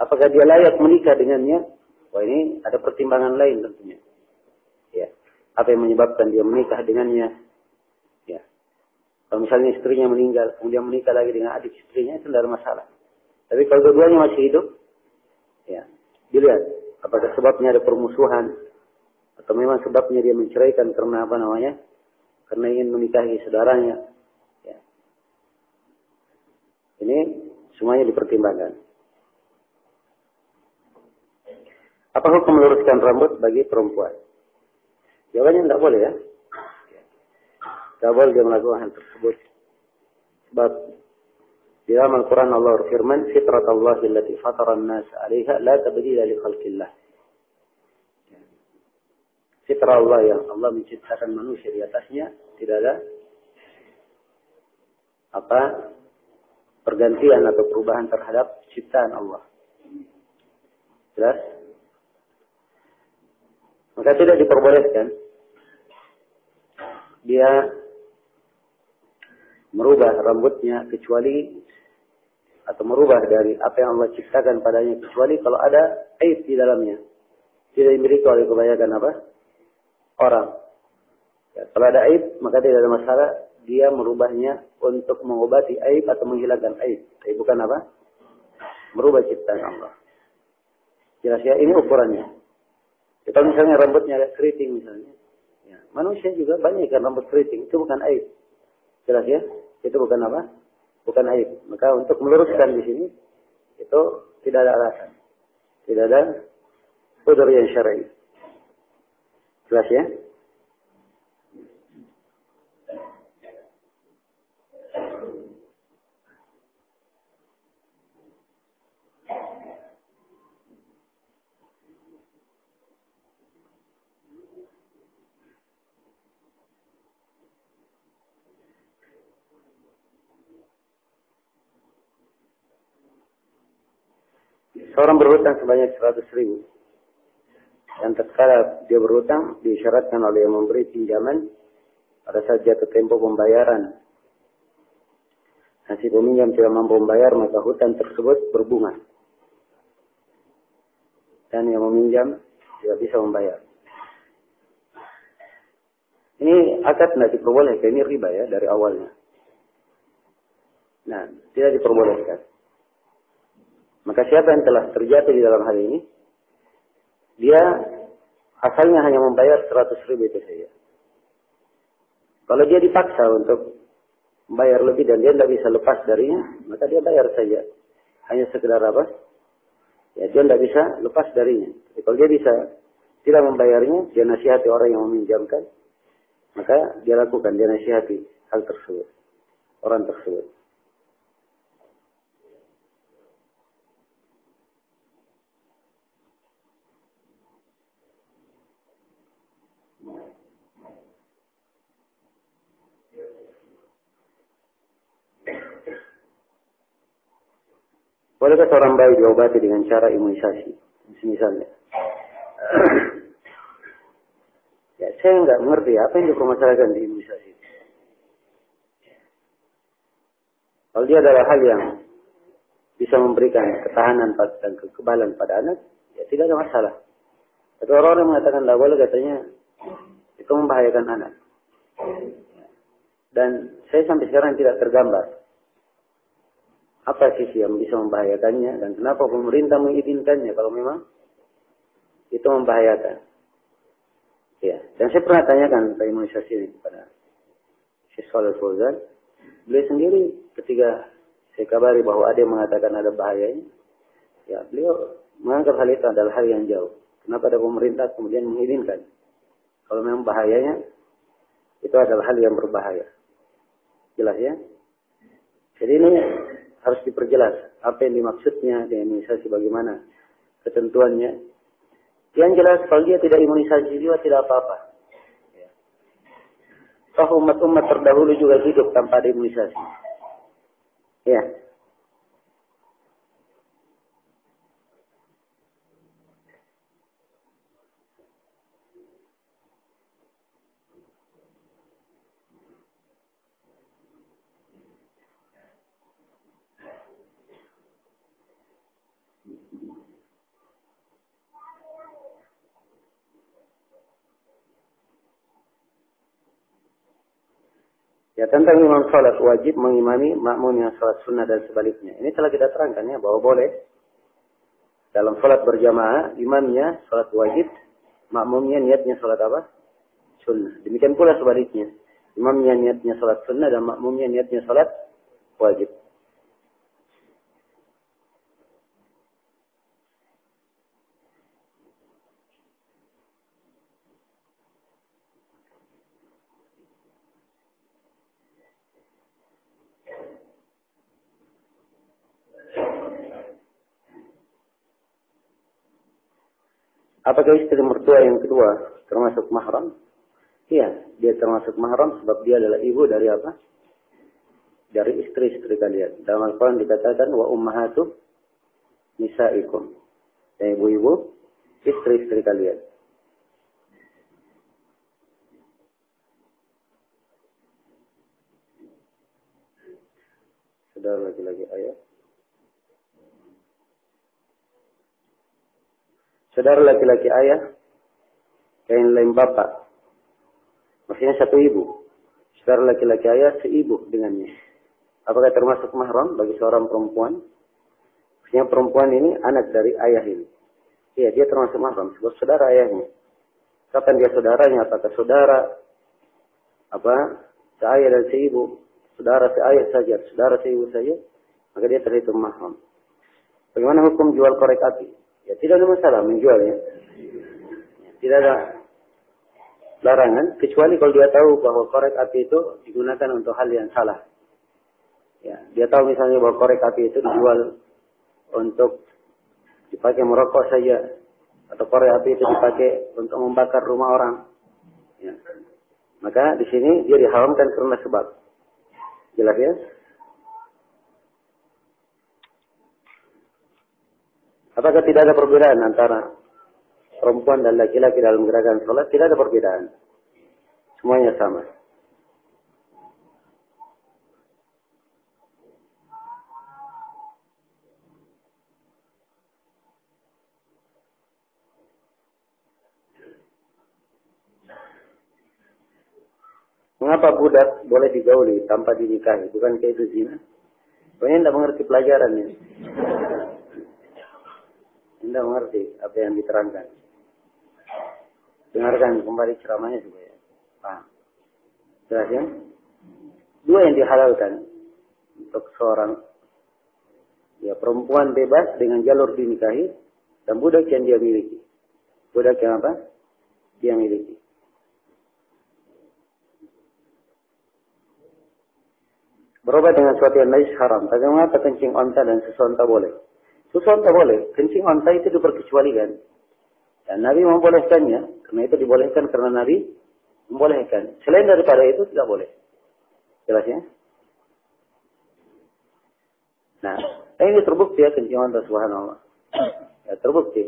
Apakah dia layak menikah dengannya? Wah, ini ada pertimbangan lain tentunya. Ya. Apa yang menyebabkan dia menikah dengannya? Ya. Kalau misalnya istrinya meninggal, kemudian menikah lagi dengan adik istrinya, itu tidak ada masalah. Tapi kalau keduanya masih hidup, ya, dilihat apakah sebabnya ada permusuhan, atau memang sebabnya dia menceraikan karena apa namanya? Karena ingin menikahi saudaranya. Ya. Ini semuanya dipertimbangkan. Apa hukum meluruskan rambut bagi perempuan? Jawabannya tidak boleh ya. Tidak boleh dia melakukan hal tersebut. Sebab di dalam Al-Quran Allah berfirman, Fitrat Allah allati fatara an-nas 'alaiha la tabdila li khalqillah. fitrah Allah yang Allah menciptakan manusia di atasnya, tidak ada pergantian atau perubahan terhadap ciptaan Allah. Jelas? Maka tidak diperbolehkan dia merubah rambutnya kecuali atau merubah dari apa yang Allah ciptakan padanya kecuali kalau ada aib di dalamnya. Tidak dimiliki oleh kebanyakan orang. Ya, kalau ada aib maka tidak ada masalah dia merubahnya untuk mengobati aib atau menghilangkan aib. Tapi bukan merubah ciptaan Allah. Jelas ya, ini ukurannya. Ya, kalau misalnya rambutnya ada keriting misalnya, ya, manusia juga banyak kan rambut keriting, itu bukan aib. Jelas ya, itu bukan bukan aib. Maka untuk meluruskan di sini itu tidak ada alasan, tidak ada udzur yang syar'i. Jelas ya? Seorang berhutang sebanyak 100.000. Dan tatkala dia berhutang, disyaratkan oleh yang memberi pinjaman pada saat jatuh tempo pembayaran. Nah, si peminjam tidak mampu membayar, maka hutang tersebut berbunga. Dan yang meminjam tidak bisa membayar. Ini akad tidak diperbolehkan, ini riba ya dari awalnya. Nah, tidak diperbolehkan. Maka siapa yang telah terjatuh di dalam hal ini, dia asalnya hanya membayar 100.000 itu saja. Kalau dia dipaksa untuk membayar lebih dan dia tidak bisa lepas darinya, maka dia bayar saja. Hanya sekedar ya dia tidak bisa lepas darinya. Jadi kalau dia bisa tidak membayarnya, dia nasihati orang yang meminjamkan, maka dia lakukan, dia nasihati hal tersebut, orang tersebut. Bolehkah seorang bayi diobati dengan cara imunisasi? Misalnya. Ya, saya nggak mengerti apa yang dipermasalahkan di imunisasi. Kalau dia adalah hal yang bisa memberikan ketahanan dan kekebalan pada anak, ya tidak ada masalah. Tapi orang-orang mengatakan tidak boleh, katanya itu membahayakan anak. Dan saya sampai sekarang tidak tergambar apa sisi yang bisa membahayakannya dan kenapa pemerintah mengizinkannya kalau memang itu membahayakan. Ya, dan saya pernah tanyakan tentang imunisasi ini kepada Syekh Shalih Fauzan. Beliau sendiri ketika saya kabari bahwa ada yang mengatakan ada bahayanya, ya beliau menganggap hal itu adalah hal yang jauh. Kenapa ada pemerintah kemudian mengizinkan? Kalau memang bahayanya, itu adalah hal yang berbahaya. Jelas ya? Jadi ini harus diperjelas apa yang dimaksudnya dengan imunisasi, bagaimana ketentuannya. Yang jelas kalau dia tidak imunisasi juga tidak apa-apa. Ya. Toh umat-umat terdahulu juga hidup tanpa ada imunisasi. Ya. Ya, tentang imam salat wajib mengimami makmum yang salat sunnah dan sebaliknya. Ini telah kita terangkan ya bahwa boleh dalam salat berjamaah imamnya salat wajib, makmumnya niatnya salat sunnah. Demikian pula sebaliknya, imamnya niatnya salat sunnah dan makmumnya niatnya salat wajib. Apakah istri mertua yang kedua termasuk mahram? Iya, dia termasuk mahram sebab dia adalah ibu dari apa? Dari istri-istri kalian. Dalam Al-Quran dikatakan wa ummahatu nisaikum. Dan ibu-ibu istri-istri kalian. Saudara laki-laki ayah. Saudara laki-laki ayah, kain lain bapak. Maksudnya satu ibu. Saudara laki-laki ayah seibu dengannya. Apakah termasuk mahram bagi seorang perempuan? Maksudnya perempuan ini anak dari ayah ini. Iya, dia termasuk mahram sebab saudara ayahnya. Kapan dia saudaranya? Apakah saudara seayah dan seibu? Saudara seayah saja, saudara seibu saja, maka dia terhitung mahram. Bagaimana hukum jual korek api? Ya tidak ada masalah menjualnya. Ya, tidak ada larangan, kecuali kalau dia tahu bahwa korek api itu digunakan untuk hal yang salah. Ya, dia tahu misalnya bahwa korek api itu dijual untuk dipakai merokok saja, atau korek api itu dipakai untuk membakar rumah orang. Ya. Maka di sini dia diharamkan karena sebab. Jelas ya? Apakah tidak ada perbedaan antara perempuan dan laki-laki dalam gerakan sholat? Tidak ada perbedaan. Semuanya sama. Mengapa budak boleh digauli tanpa dinikahi? Bukankah itu zina? Pokoknya tidak mengerti pelajaran ini. Tidak mengerti apa yang diterangkan. Dengarkan kembali ceramahnya supaya paham. Jelas ya? Dua yang dihalalkan untuk seorang perempuan bebas dengan jalur dinikahi dan budak yang dia miliki. Budak yang apa? Dia miliki. Berobat dengan suatu yang najis haram. Tapi mengapa kencing onta dan susu onta boleh? Susu onta boleh. Kencing onta itu diperkecualikan. Dan Nabi membolehkannya. Karena itu dibolehkan karena Nabi membolehkan. Selain daripada itu tidak boleh. Jelas ya? Nah, ini terbukti ya kencing onta, subhanallah. Ya, terbukti.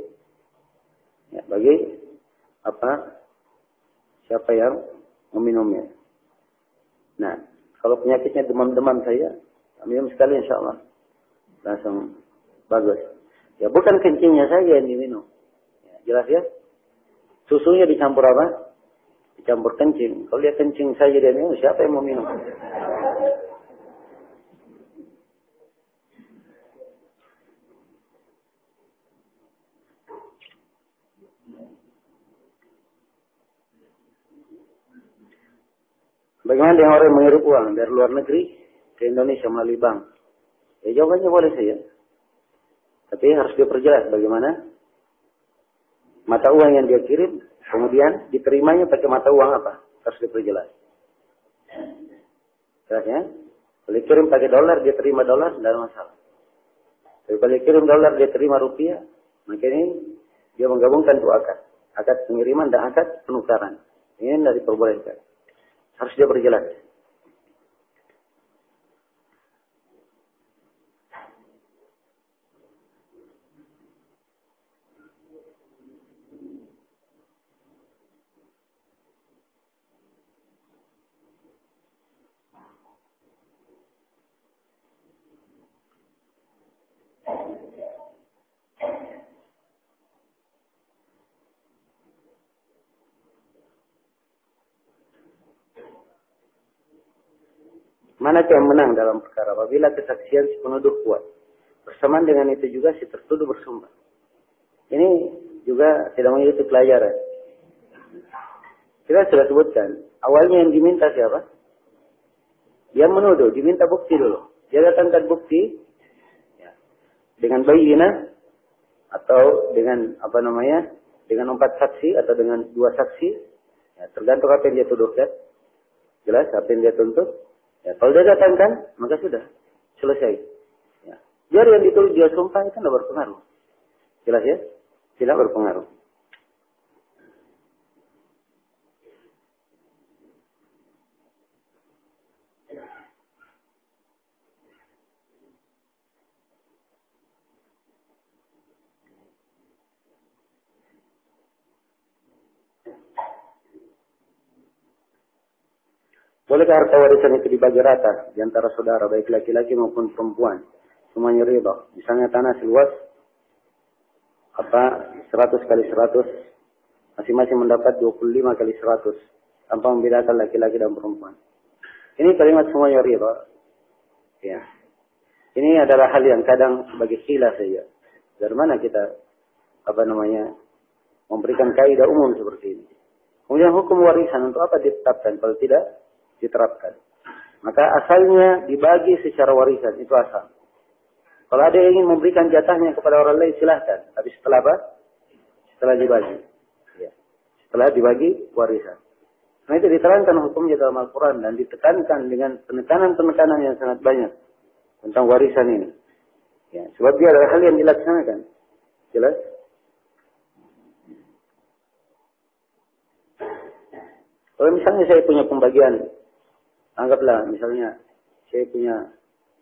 Ya, bagi siapa yang meminumnya. Nah, kalau penyakitnya demam-demam saya, minum sekali insya Allah. Langsung bagus. Ya bukan kencingnya saja yang diminum. Ya, jelas ya? Susunya dicampur apa? Dicampur kencing. Kalau dia kencing saja dia minum, siapa yang mau minum? Bagaimana dengan orang yang mengirim uang dari luar negeri ke Indonesia melalui bank? Ya jawabannya boleh saja. Tapi harus diperjelas bagaimana mata uang yang dia kirim, kemudian diterimanya pakai mata uang apa? Harus diperjelas. Jelas ya? Kalau dikirim pakai dolar, dia terima dolar, tidak ada masalah. Tapi kalau dikirim dolar, dia terima rupiah, maka ini dia menggabungkan dua akad. Akad pengiriman dan akad penukaran. Ini tidak diperbolehkan. Harus dia berjelas. Manakah yang menang dalam perkara apabila kesaksian si penuduh kuat? Bersamaan dengan itu juga si tertuduh bersumpah. Ini juga tidak mengikuti pelajaran. Kita sudah sebutkan. Awalnya yang diminta siapa? Yang menuduh. Diminta bukti dulu. Dia datangkan bukti. Ya, dengan bayyinah. Atau dengan dengan 4 saksi. Atau dengan 2 saksi. Ya, tergantung apa yang dia tuduhkan. Jelas apa yang dia tuntut. Ya, kalau dia datangkan, maka sudah selesai. Ya. Biar yang ditulis dia sumpah itu tidak berpengaruh. Jelas ya? Tidak berpengaruh. Bolehkah harta warisan itu dibagi rata di antara saudara, baik laki-laki maupun perempuan? Semuanya ridha. Misalnya tanah seluas 100 kali 100, masing-masing mendapat 25 kali 100, tanpa membedakan laki-laki dan perempuan. Ini kalimat semuanya ridha. Ya. Ini adalah hal yang kadang sebagai khilaf saja. Dari mana kita memberikan kaidah umum seperti ini? Kemudian hukum warisan untuk apa ditetapkan kalau tidak diterapkan? Maka asalnya dibagi secara warisan, itu asal. Kalau ada yang ingin memberikan jatahnya kepada orang lain silahkan. Tapi setelah apa? Setelah dibagi. Ya. Setelah dibagi warisan. Nah itu diterangkan hukumnya dalam Al-Quran dan ditekankan dengan penekanan-penekanan yang sangat banyak tentang warisan ini. Ya, sebab dia adalah hal yang dilaksanakan. Jelas? Kalau misalnya saya punya pembagian, anggaplah misalnya saya punya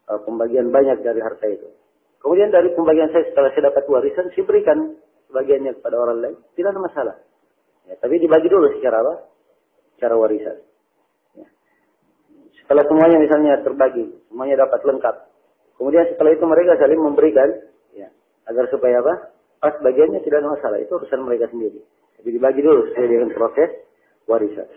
pembagian banyak dari harta itu. Kemudian dari pembagian saya setelah saya dapat warisan, saya berikan sebagiannya kepada orang lain. Tidak ada masalah. Ya, tapi dibagi dulu secara apa? Secara warisan. Ya. Setelah semuanya misalnya terbagi, semuanya dapat lengkap. Kemudian setelah itu mereka saling memberikan, ya, agar supaya apa? Pas bagiannya tidak ada masalah. Itu urusan mereka sendiri. Jadi dibagi dulu sesuai dengan proses warisan.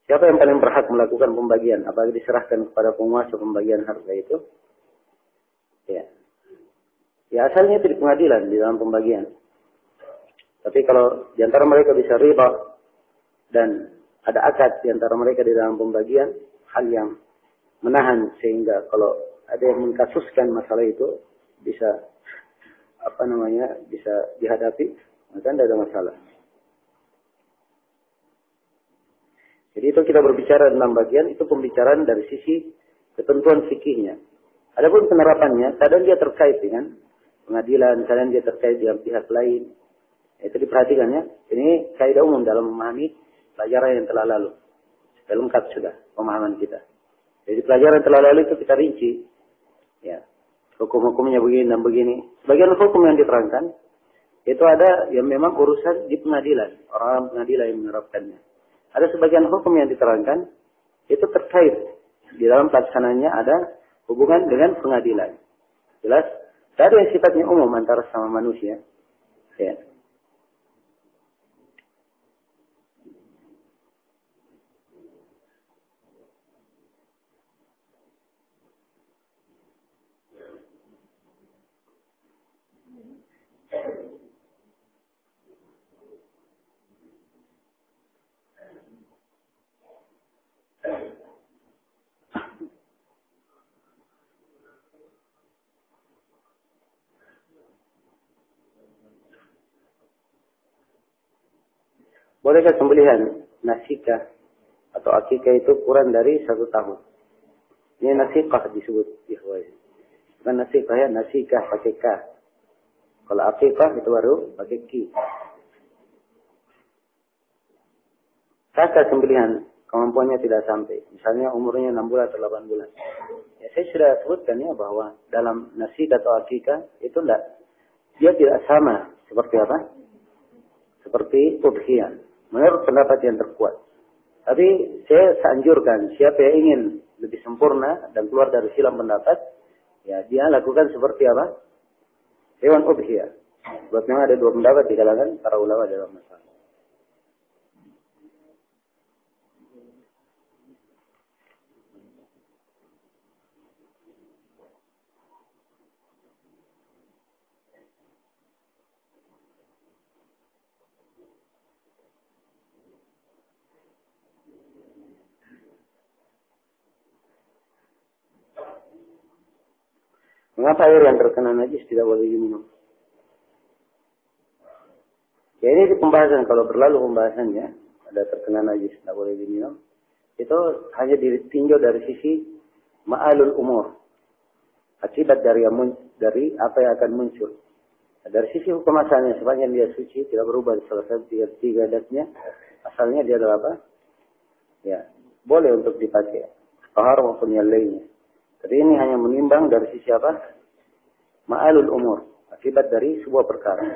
Siapa yang paling berhak melakukan pembagian? Apakah diserahkan kepada penguasa pembagian harta itu? Ya. Ya asalnya itu di pengadilan, di dalam pembagian. Tapi kalau di antara mereka bisa riba dan ada akad di antara mereka di dalam pembagian, hal yang menahan sehingga kalau ada yang mengkasuskan masalah itu bisa bisa dihadapi, maka tidak ada masalah. Jadi itu kita berbicara tentang bagian, itu pembicaraan dari sisi ketentuan fikihnya. Adapun penerapannya, kadang dia terkait dengan pengadilan, kadang dia terkait dengan pihak lain. Itu diperhatikan ya. Ini kaidah umum dalam memahami pelajaran yang telah lalu. Sudah lengkap sudah pemahaman kita. Jadi pelajaran yang telah lalu itu kita rinci. Ya. Hukum-hukumnya begini dan begini. Sebagian hukum yang diterangkan, itu ada yang memang urusan di pengadilan. Orang pengadilan yang menerapkannya. Ada sebagian hukum yang diterangkan, itu terkait. Di dalam pelaksananya ada hubungan dengan pengadilan. Jelas? Tidak ada yang sifatnya umum antara sama manusia. Ya. Bolehkah sembelihan nasikah atau akikah itu kurang dari 1 tahun? Ini nasikah disebut. Bukan nasikah ya, nasikah pakai K. Kalau akikah itu baru pakai Ki. Kakak sembelihan kemampuannya tidak sampai. Misalnya umurnya 6 bulan atau 8 bulan. Ya, saya sudah sebutkan ya bahwa dalam nasikah atau akikah itu dia tidak sama seperti apa? Seperti udhiyah. Menurut pendapat yang terkuat. Tapi saya anjurkan siapa yang ingin lebih sempurna dan keluar dari silam pendapat, ya dia lakukan seperti apa? Hewan udhiyah. Sebab memang ada 2 pendapat di kalangan para ulama dalam masalah. Mengapa air yang terkena najis tidak boleh diminum? Ya ini di pembahasan, kalau berlalu pembahasannya, ada terkena najis tidak boleh diminum. Itu hanya ditinjau dari sisi ma'alul umur. Akibat dari apa yang akan muncul. Dari sisi hukum asalnya, sepanjang dia suci, tidak berubah salah satu tiga adatnya, asalnya dia adalah apa? Ya, boleh untuk dipakai. Tahar maupun yang lainnya. Tapi ini hanya menimbang dari sisi apa? Ma'alul umur. Akibat dari sebuah perkara.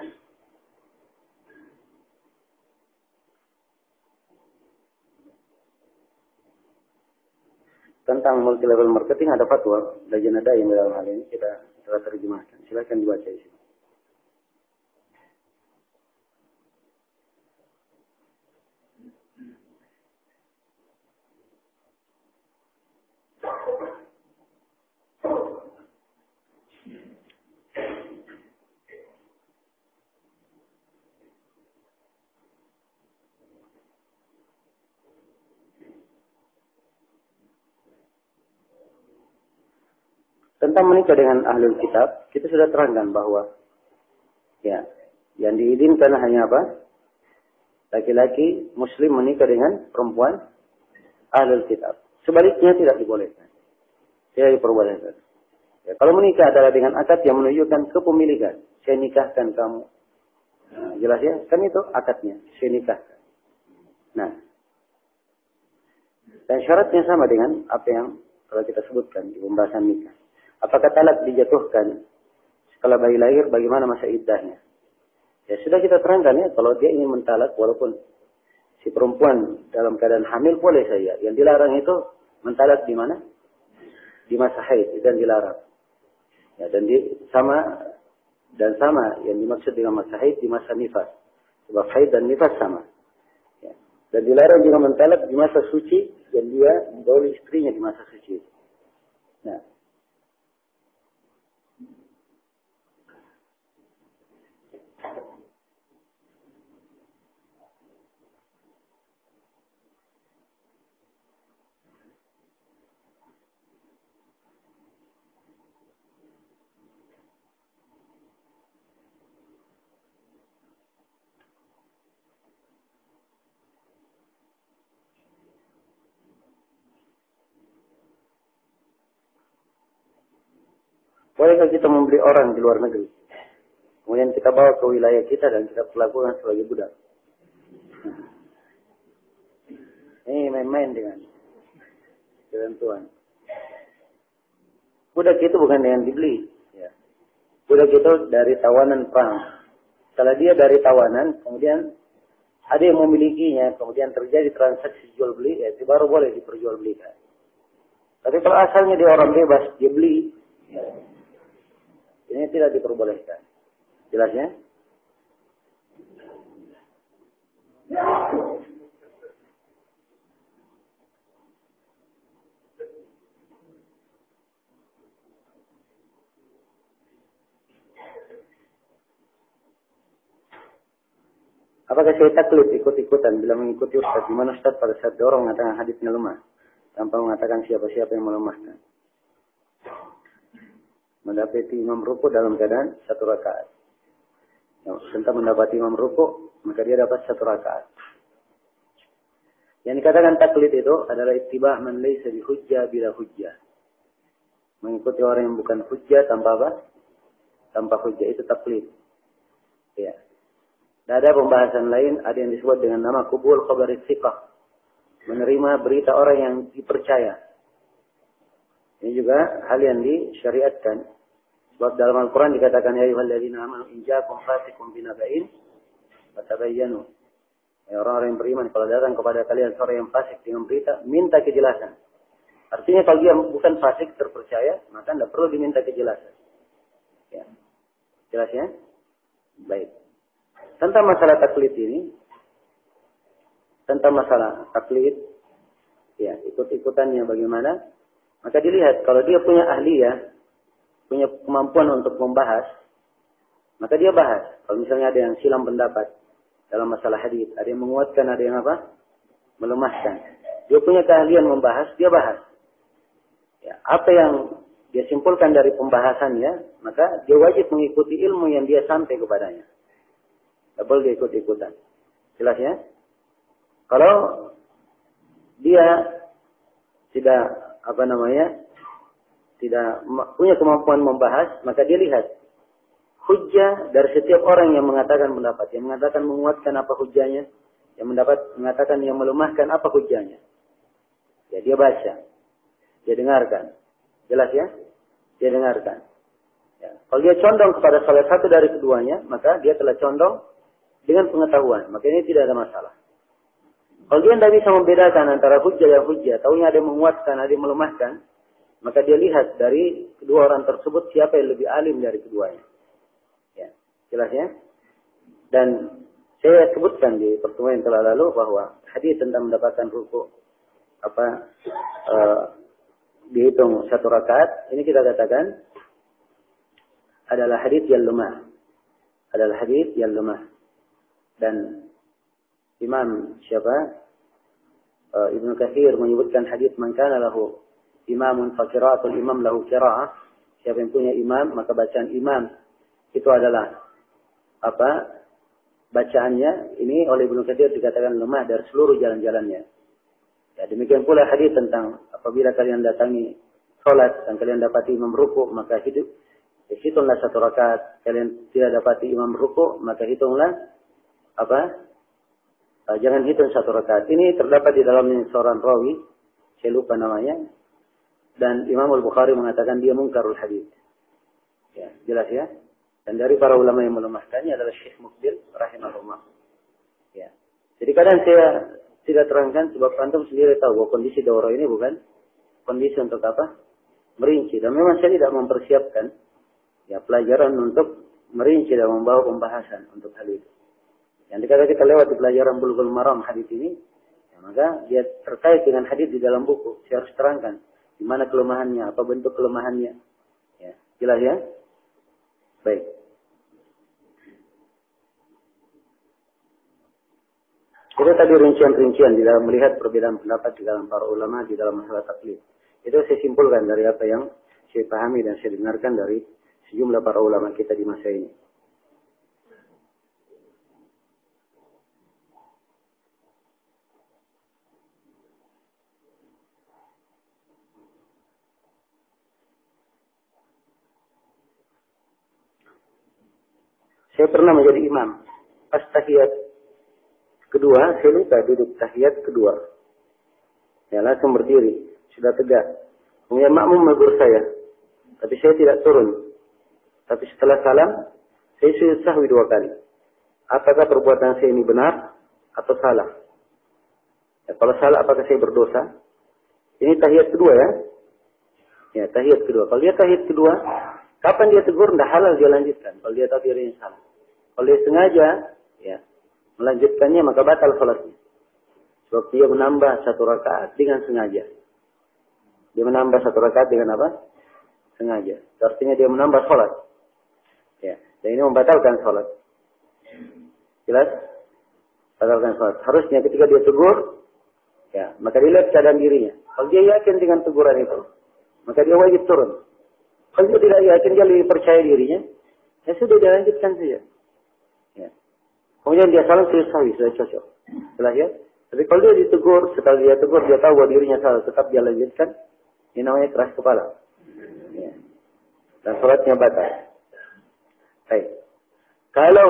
tentang multi level marketing ada fatwa Lajnah Daim dalam hal ini kita telah terjemahkan. Silakan dibaca di sini. Tentang menikah dengan ahlul kitab, kita sudah terangkan bahwa ya, yang diizinkan hanya apa? Laki-laki muslim menikah dengan perempuan ahlul kitab. Sebaliknya tidak dibolehkan. Tidak diperbolehkan. Ya, kalau menikah adalah dengan akad yang menunjukkan kepemilikan. Saya nikahkan kamu. Nah, jelas ya? Kan itu akadnya. Saya nikahkan. Nah. Dan syaratnya sama dengan apa yang telah kita sebutkan di pembahasan nikah. Apakah talak dijatuhkan setelah bayi lahir, bagaimana masa iddahnya? Ya sudah kita terangkan ya, kalau dia ingin mentalak, walaupun si perempuan dalam keadaan hamil boleh saja. Yang dilarang itu mentalak di mana? Di masa haid, itu yang dilarang. Ya, dan sama yang dimaksud dengan masa haid di masa nifas. Sebab haid dan nifas sama. Ya. Dan dilarang juga mentalak di masa suci, dan dia menggauli istrinya di masa suci. Nah. Bolehkah kita membeli orang di luar negeri? Kemudian kita bawa ke wilayah kita dan kita perlakukan sebagai budak. Ini main-main dengan ketentuan. Budak itu bukan yang dibeli. Ya. Budak itu dari tawanan perang. Setelah dia dari tawanan, kemudian ada yang memilikinya, kemudian terjadi transaksi jual beli, ya itu baru boleh diperjualbelikan. Tapi kalau asalnya dia orang bebas, dia beli, ya, ini tidak diperbolehkan. Jelasnya? Apakah saya taklid ikut-ikutan bila mengikuti Ustaz? Di mana Ustaz pada saat orang mengatakan hadisnya lemah, tanpa mengatakan siapa-siapa yang melemahkan. Mendapati imam rukuk dalam keadaan satu rakaat. Tentang mendapati imam rukuk, maka dia dapat satu rakaat. Yang dikatakan taklid itu adalah ittiba' man laysa bi hujjah bila hujjah. Mengikuti orang yang bukan hujjah tanpa apa? Tanpa hujjah, itu taklid. Ya. Dan ada pembahasan lain, ada yang disebut dengan nama qubul khabari thiqah. Menerima berita orang yang dipercaya. Ini juga hal yang disyariatkan. Sebab dalam Al-Quran dikatakan, ya ayyuhalladzina amanu in ja'akum fasiqun binaba'in fatabayyanu. Ya, orang-orang yang beriman, kalau datang kepada kalian seorang yang fasik dengan berita, minta kejelasan. Artinya kalau dia bukan fasik, terpercaya, maka tidak perlu diminta kejelasan. Ya. Jelas ya? Baik. Tentang masalah taklid ini, tentang masalah taklid, ya, ikut-ikutannya bagaimana, maka dilihat, kalau dia punya ahliyah, punya kemampuan untuk membahas, maka dia bahas. Kalau misalnya ada yang silam pendapat dalam masalah hadis, ada yang menguatkan, ada yang apa? Melemahkan. Dia punya keahlian membahas, dia bahas. Ya, apa yang dia simpulkan dari pembahasannya, maka dia wajib mengikuti ilmu yang dia sampai kepadanya. Tidak boleh dia ikut-ikutan. Jelas ya? Kalau dia tidak tidak punya kemampuan membahas, maka dia lihat hujjah dari setiap orang yang mengatakan pendapat, yang mengatakan menguatkan apa hujjahnya, yang mengatakan yang melemahkan apa hujjahnya. Ya, dia baca, dia dengarkan. Jelas ya? Dia dengarkan. Ya. Kalau dia condong kepada salah satu dari keduanya, maka dia telah condong dengan pengetahuan. Maka ini tidak ada masalah. Kalau dia tidak bisa membedakan antara hujjah dan hujjah, taunya ada yang menguatkan, ada yang melemahkan, maka dia lihat dari kedua orang tersebut siapa yang lebih alim dari keduanya. Ya, jelas ya? Dan saya sebutkan di pertemuan yang telah lalu bahwa hadis tentang mendapatkan ruku dihitung 1 rakaat, ini kita katakan adalah hadis yang lemah. Adalah hadis yang lemah. Dan Imam Ibnu Katsir menyebutkan hadis man kana lahu imamun fa qira'atul imam lahu qira'ah. Siapa yang punya imam, maka bacaan imam itu adalah bacaannya ini oleh Ibnu Katsir dikatakan lemah dari seluruh jalan-jalannya. Ya, demikian pula hadis tentang apabila kalian datangi salat dan kalian dapati imam ruku, maka hitunglah 1 rakaat. Kalian tidak dapati imam ruku, maka hitunglah jangan hitung 1 rakaat. Ini terdapat di dalamnya seorang rawi, saya lupa namanya, dan Imam Al-Bukhari mengatakan dia mungkarul hadis. Ya, jelas ya. Dan dari para ulama yang melemahkannya adalah Syekh Muqbil rahimahullah. Ya. Jadi kadang saya tidak terangkan sebab antum sendiri tahu bahwa kondisi daurah ini bukan kondisi untuk merinci. Dan memang saya tidak mempersiapkan pelajaran untuk merinci dan membawa pembahasan untuk hal itu. Yang kita lewat di pelajaran Bulughul Maram hadis ini, maka dia terkait dengan hadis di dalam buku. Saya harus terangkan di mana kelemahannya, apa bentuk kelemahannya. Ya, jelas ya? Baik. Itu tadi rincian-rincian di dalam melihat perbedaan pendapat di dalam para ulama di dalam masalah taklid. Itu saya simpulkan dari apa yang saya pahami dan saya dengarkan dari sejumlah para ulama kita di masa ini. Saya pernah menjadi imam. Pas tahiyat kedua, saya lupa duduk tahiyat kedua. Ya, langsung berdiri. Sudah tegak. Kemudian makmum menegur saya. Tapi saya tidak turun. Tapi setelah salam, saya sujud sahwi 2 kali. Apakah perbuatan saya ini benar atau salah? Ya, kalau salah, apakah saya berdosa? Ini tahiyat kedua ya. Ya, tahiyat kedua. Kalau dia tahiyat kedua, kapan dia tegur? Tidak halal dia lanjutkan. Kalau dia tahu dirinya salah. Kalau dia sengaja, ya, melanjutkannya maka batal salatnya. Sebab dia menambah 1 rakaat dengan sengaja. Dia menambah 1 rakaat dengan apa? Sengaja. Artinya dia menambah salat. Ya, dan ini membatalkan salat. Jelas? Batalkan salat. Harusnya ketika dia tegur, ya, maka dilihat keadaan dirinya. Kalau dia yakin dengan teguran itu, maka dia wajib turun. Kalau dia tidak yakin, dia lebih percaya dirinya, ya sudah dia lanjutkan saja. Ya. Kemudian dia salam sudah sahwi, sudah cocok. Jelas ya? Tapi kalau dia ditegur, setelah dia tegur, dia tahu bahwa dirinya salah, tetap dia lanjutkan, ini namanya keras kepala. Ya. Dan salatnya batal. Baik. Kalau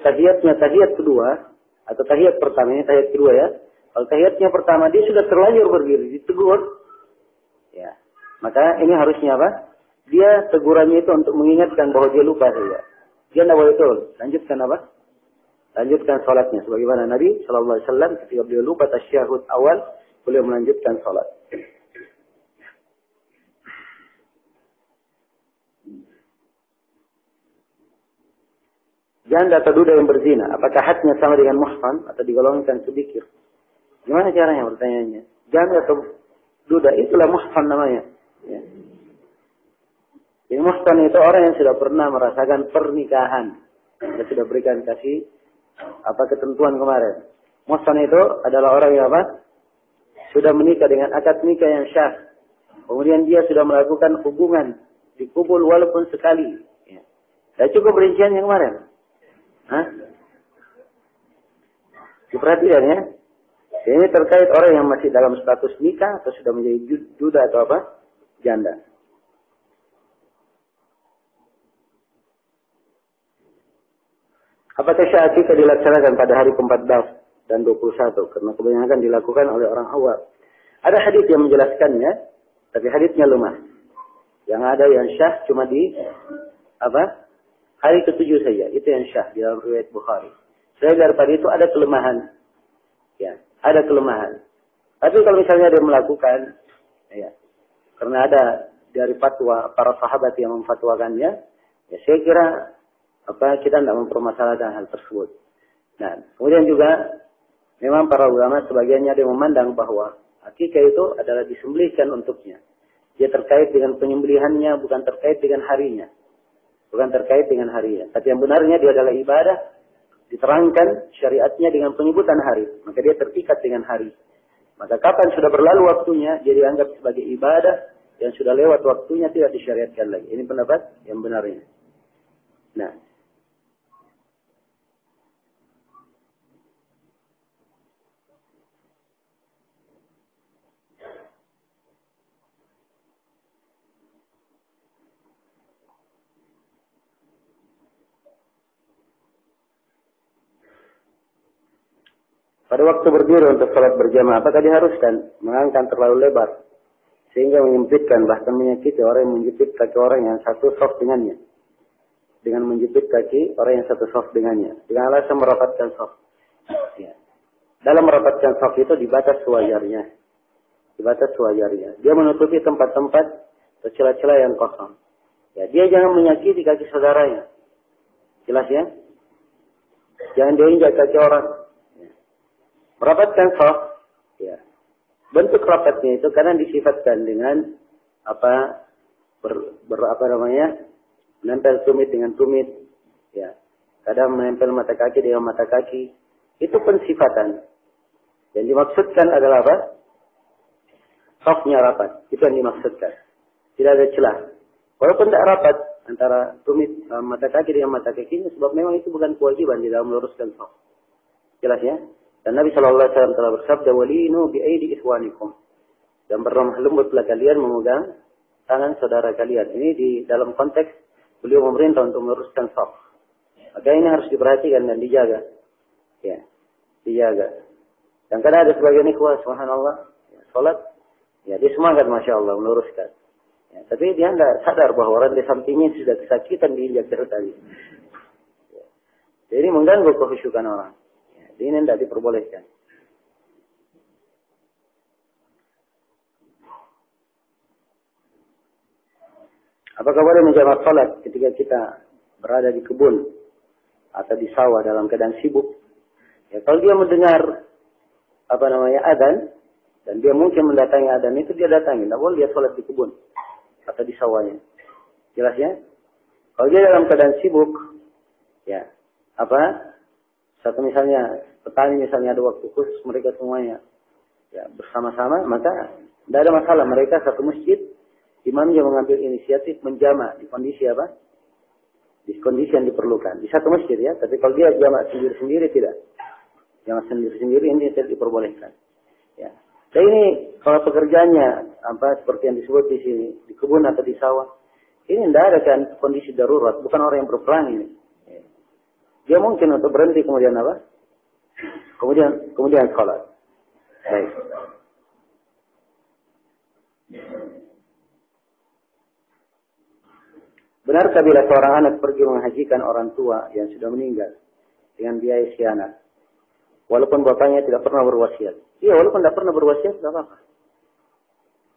tahiyat kedua atau tahiyat pertama, ini tahiyat kedua ya. Kalau tahiyatnya pertama dia sudah terlanjur berdiri, ditegur, ya, maka ini harusnya apa? Dia tegurannya itu untuk mengingatkan bahwa dia lupa saja. Dia tidak boleh turun. Lanjutkan apa? Lanjutkan salatnya. Sebagaimana Nabi SAW ketika beliau lupa tasyahud awal, beliau melanjutkan salat. Janda atau duda yang berzina, apakah hadnya sama dengan muhsan atau digolongkan sedikit? Gimana caranya pertanyaannya? Janda atau duda, itulah muhsan namanya. Ya. Jadi muhsan itu orang yang sudah pernah merasakan pernikahan. Kita sudah berikan kasih ketentuan kemarin. Muhsan itu adalah orang yang sudah menikah dengan akad nikah yang syah. Kemudian dia sudah melakukan hubungan dikubul walaupun sekali. Ya. Tidak cukup rincian yang kemarin. Diperhatikan ya. Ini terkait orang yang masih dalam status nikah atau sudah menjadi duda atau janda. Apakah syah akikah dilaksanakan pada hari ke-14 dan 21? Karena kebanyakan dilakukan oleh orang awam. Ada hadis yang menjelaskannya, tapi hadisnya lemah. Yang ada yang syah cuma di hari ke-7 saja. Itu yang syah di dalam riwayat Bukhari. Selain daripada itu ada kelemahan. Ya, ada kelemahan. Tapi kalau misalnya dia melakukan, ya, karena ada dari fatwa para sahabat yang memfatwakannya, ya saya kira kita tidak mempermasalahkan hal tersebut. Nah, kemudian juga memang para ulama sebagiannya ada yang memandang bahwa akikah itu adalah disembelihkan untuknya. Dia terkait dengan penyembelihannya, bukan terkait dengan harinya. Bukan terkait dengan harinya. Tapi yang benarnya dia adalah ibadah, diterangkan syariatnya dengan penyebutan hari. Maka dia terikat dengan hari. Maka kapan sudah berlalu waktunya, dia dianggap sebagai ibadah, yang sudah lewat waktunya tidak disyariatkan lagi. Ini pendapat yang benarnya. Nah, pada waktu berdiri untuk salat berjamaah, apakah diharuskan mengangkat terlalu lebar sehingga menyempitkan, bahkan menyakiti orang yang menjepit kaki orang yang satu soft dengannya, dengan menjepit kaki orang yang satu soft dengannya, dengan alasan merapatkan soft. Ya. Dalam merapatkan soft itu dibatas sewajarnya, Dia menutupi tempat-tempat atau celah-celah yang kosong. Ya, dia jangan menyakiti kaki saudaranya. Jelas ya? Jangan dia injak kaki orang. Ya. Merapatkan soft. Ya. Bentuk rapatnya itu karena disifatkan dengan menempel tumit dengan tumit, ya. Kadang menempel mata kaki dengan mata kaki. Itu pensifatan. Yang dimaksudkan adalah apa? Softnya rapat. Itu yang dimaksudkan. Tidak ada celah. Walaupun tidak rapat antara tumit mata kaki dengan mata kakinya, sebab memang itu bukan kewajiban di dalam meluruskan soft. Jelas ya? Dan Nabi SAW telah bersabda, walinu bi'aidi ikhwanikum. Dan berlemah lembutlah kalian memegang tangan saudara kalian. Ini di dalam konteks beliau memerintah untuk meluruskan shaf. Maka ini harus diperhatikan dan dijaga. Ya, dijaga. Dan kadang ada sebagian ikhwah, subhanallah, ya, sholat, ya dia semangat, masya Allah, meluruskan. Ya, tapi dia tidak sadar bahwa orang di sampingnya sudah kesakitan diinjak dari tadi. Ya. Jadi mengganggu kehusyukan orang. Ini tidak diperbolehkan. Apakah boleh menjamak salat ketika kita berada di kebun atau di sawah dalam keadaan sibuk? Ya, kalau dia mendengar adzan dan dia mungkin mendatangi adzan itu, dia datangi. Tidak boleh dia salat di kebun atau di sawahnya. Jelas ya? Kalau dia dalam keadaan sibuk, ya satu misalnya petani misalnya ada waktu khusus mereka semuanya ya bersama-sama, maka tidak ada masalah. Mereka satu masjid, imamnya mengambil inisiatif menjamak di kondisi di kondisi yang diperlukan di satu masjid ya. Tapi kalau dia jamak sendiri-sendiri tidak. Jamak sendiri-sendiri ini tidak diperbolehkan. Ya. Dan ini kalau pekerjaannya seperti yang disebut di sini di kebun atau di sawah, ini tidak ada kan kondisi darurat, bukan orang yang berperang ini. Dia mungkin untuk berhenti kemudian Kemudian sholat. Baik. Benarkah bila seorang anak pergi menghajikan orang tua yang sudah meninggal dengan biaya syianat, walaupun bapaknya tidak pernah berwasiat? Iya, walaupun tidak pernah berwasiat tidak apa-apa.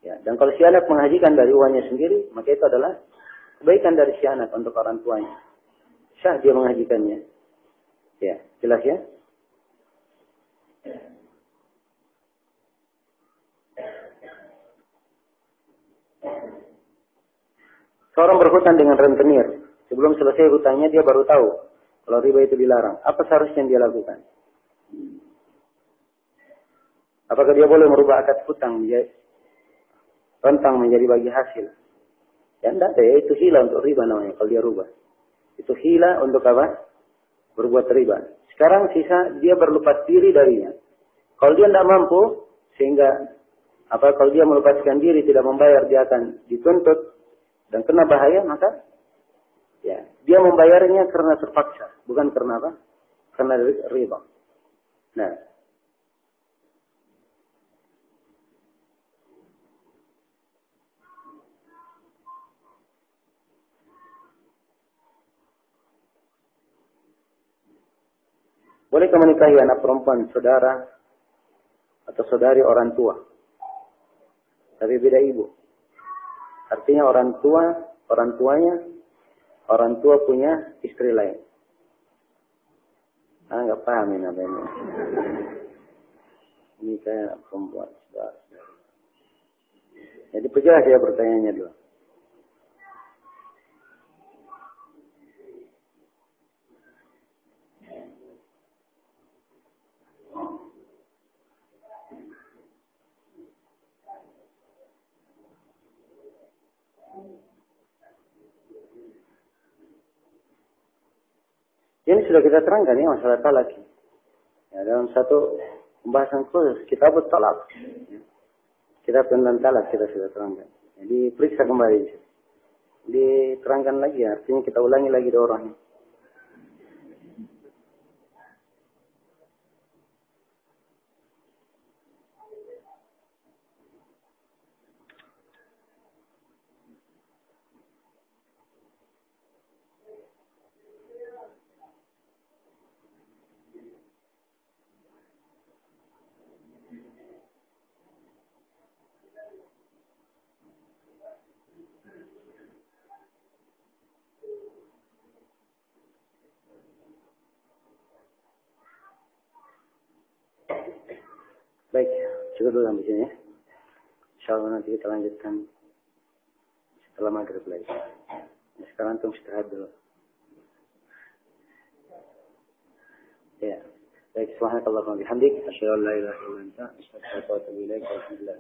Ya, dan kalau si anak menghajikan dari uangnya sendiri, maka itu adalah kebaikan dari si anak untuk orang tuanya. Syah dia menghajikannya. Ya, jelas ya? Seorang berhutang dengan rentenir. Sebelum selesai hutangnya dia baru tahu kalau riba itu dilarang. Apa seharusnya yang dia lakukan? Apakah dia boleh merubah akad hutang rentang menjadi bagi hasil? Ya tidak, ya itu hila untuk riba namanya kalau dia rubah. Itu hila untuk berbuat riba. Sekarang sisa dia berlepas diri darinya. Kalau dia tidak mampu, sehingga kalau dia melepaskan diri tidak membayar, dia akan dituntut dan kena bahaya, maka ya dia membayarnya karena terpaksa, bukan karena karena riba. Nah, Bolehkah menikahi anak perempuan saudara atau saudari orang tua? Tapi beda ibu. Artinya orang tua punya istri lain. Nggak paham ini apa ini. Ini kayak perempuan. Jadi perjelas ya pertanyaannya dulu. Ini sudah kita terangkan ya masalah talak. Ya, dalam satu pembahasan khusus kitab talak. Kitab tentang talak kita sudah terangkan. Jadi periksa kembali. Diterangkan lagi ya, artinya kita ulangi lagi orangnya. Baik, cukup dulu sampai sini ya. Insyaallah nanti kita lanjutkan setelah maghrib lagi. Sekarang antum istirahat dulu. Ya. Baik, subhanakallahumma wa bihamdik, asyhadu an la ilaha illa anta, astaghfiruka wa atubu ilaik. Alhamdulillah.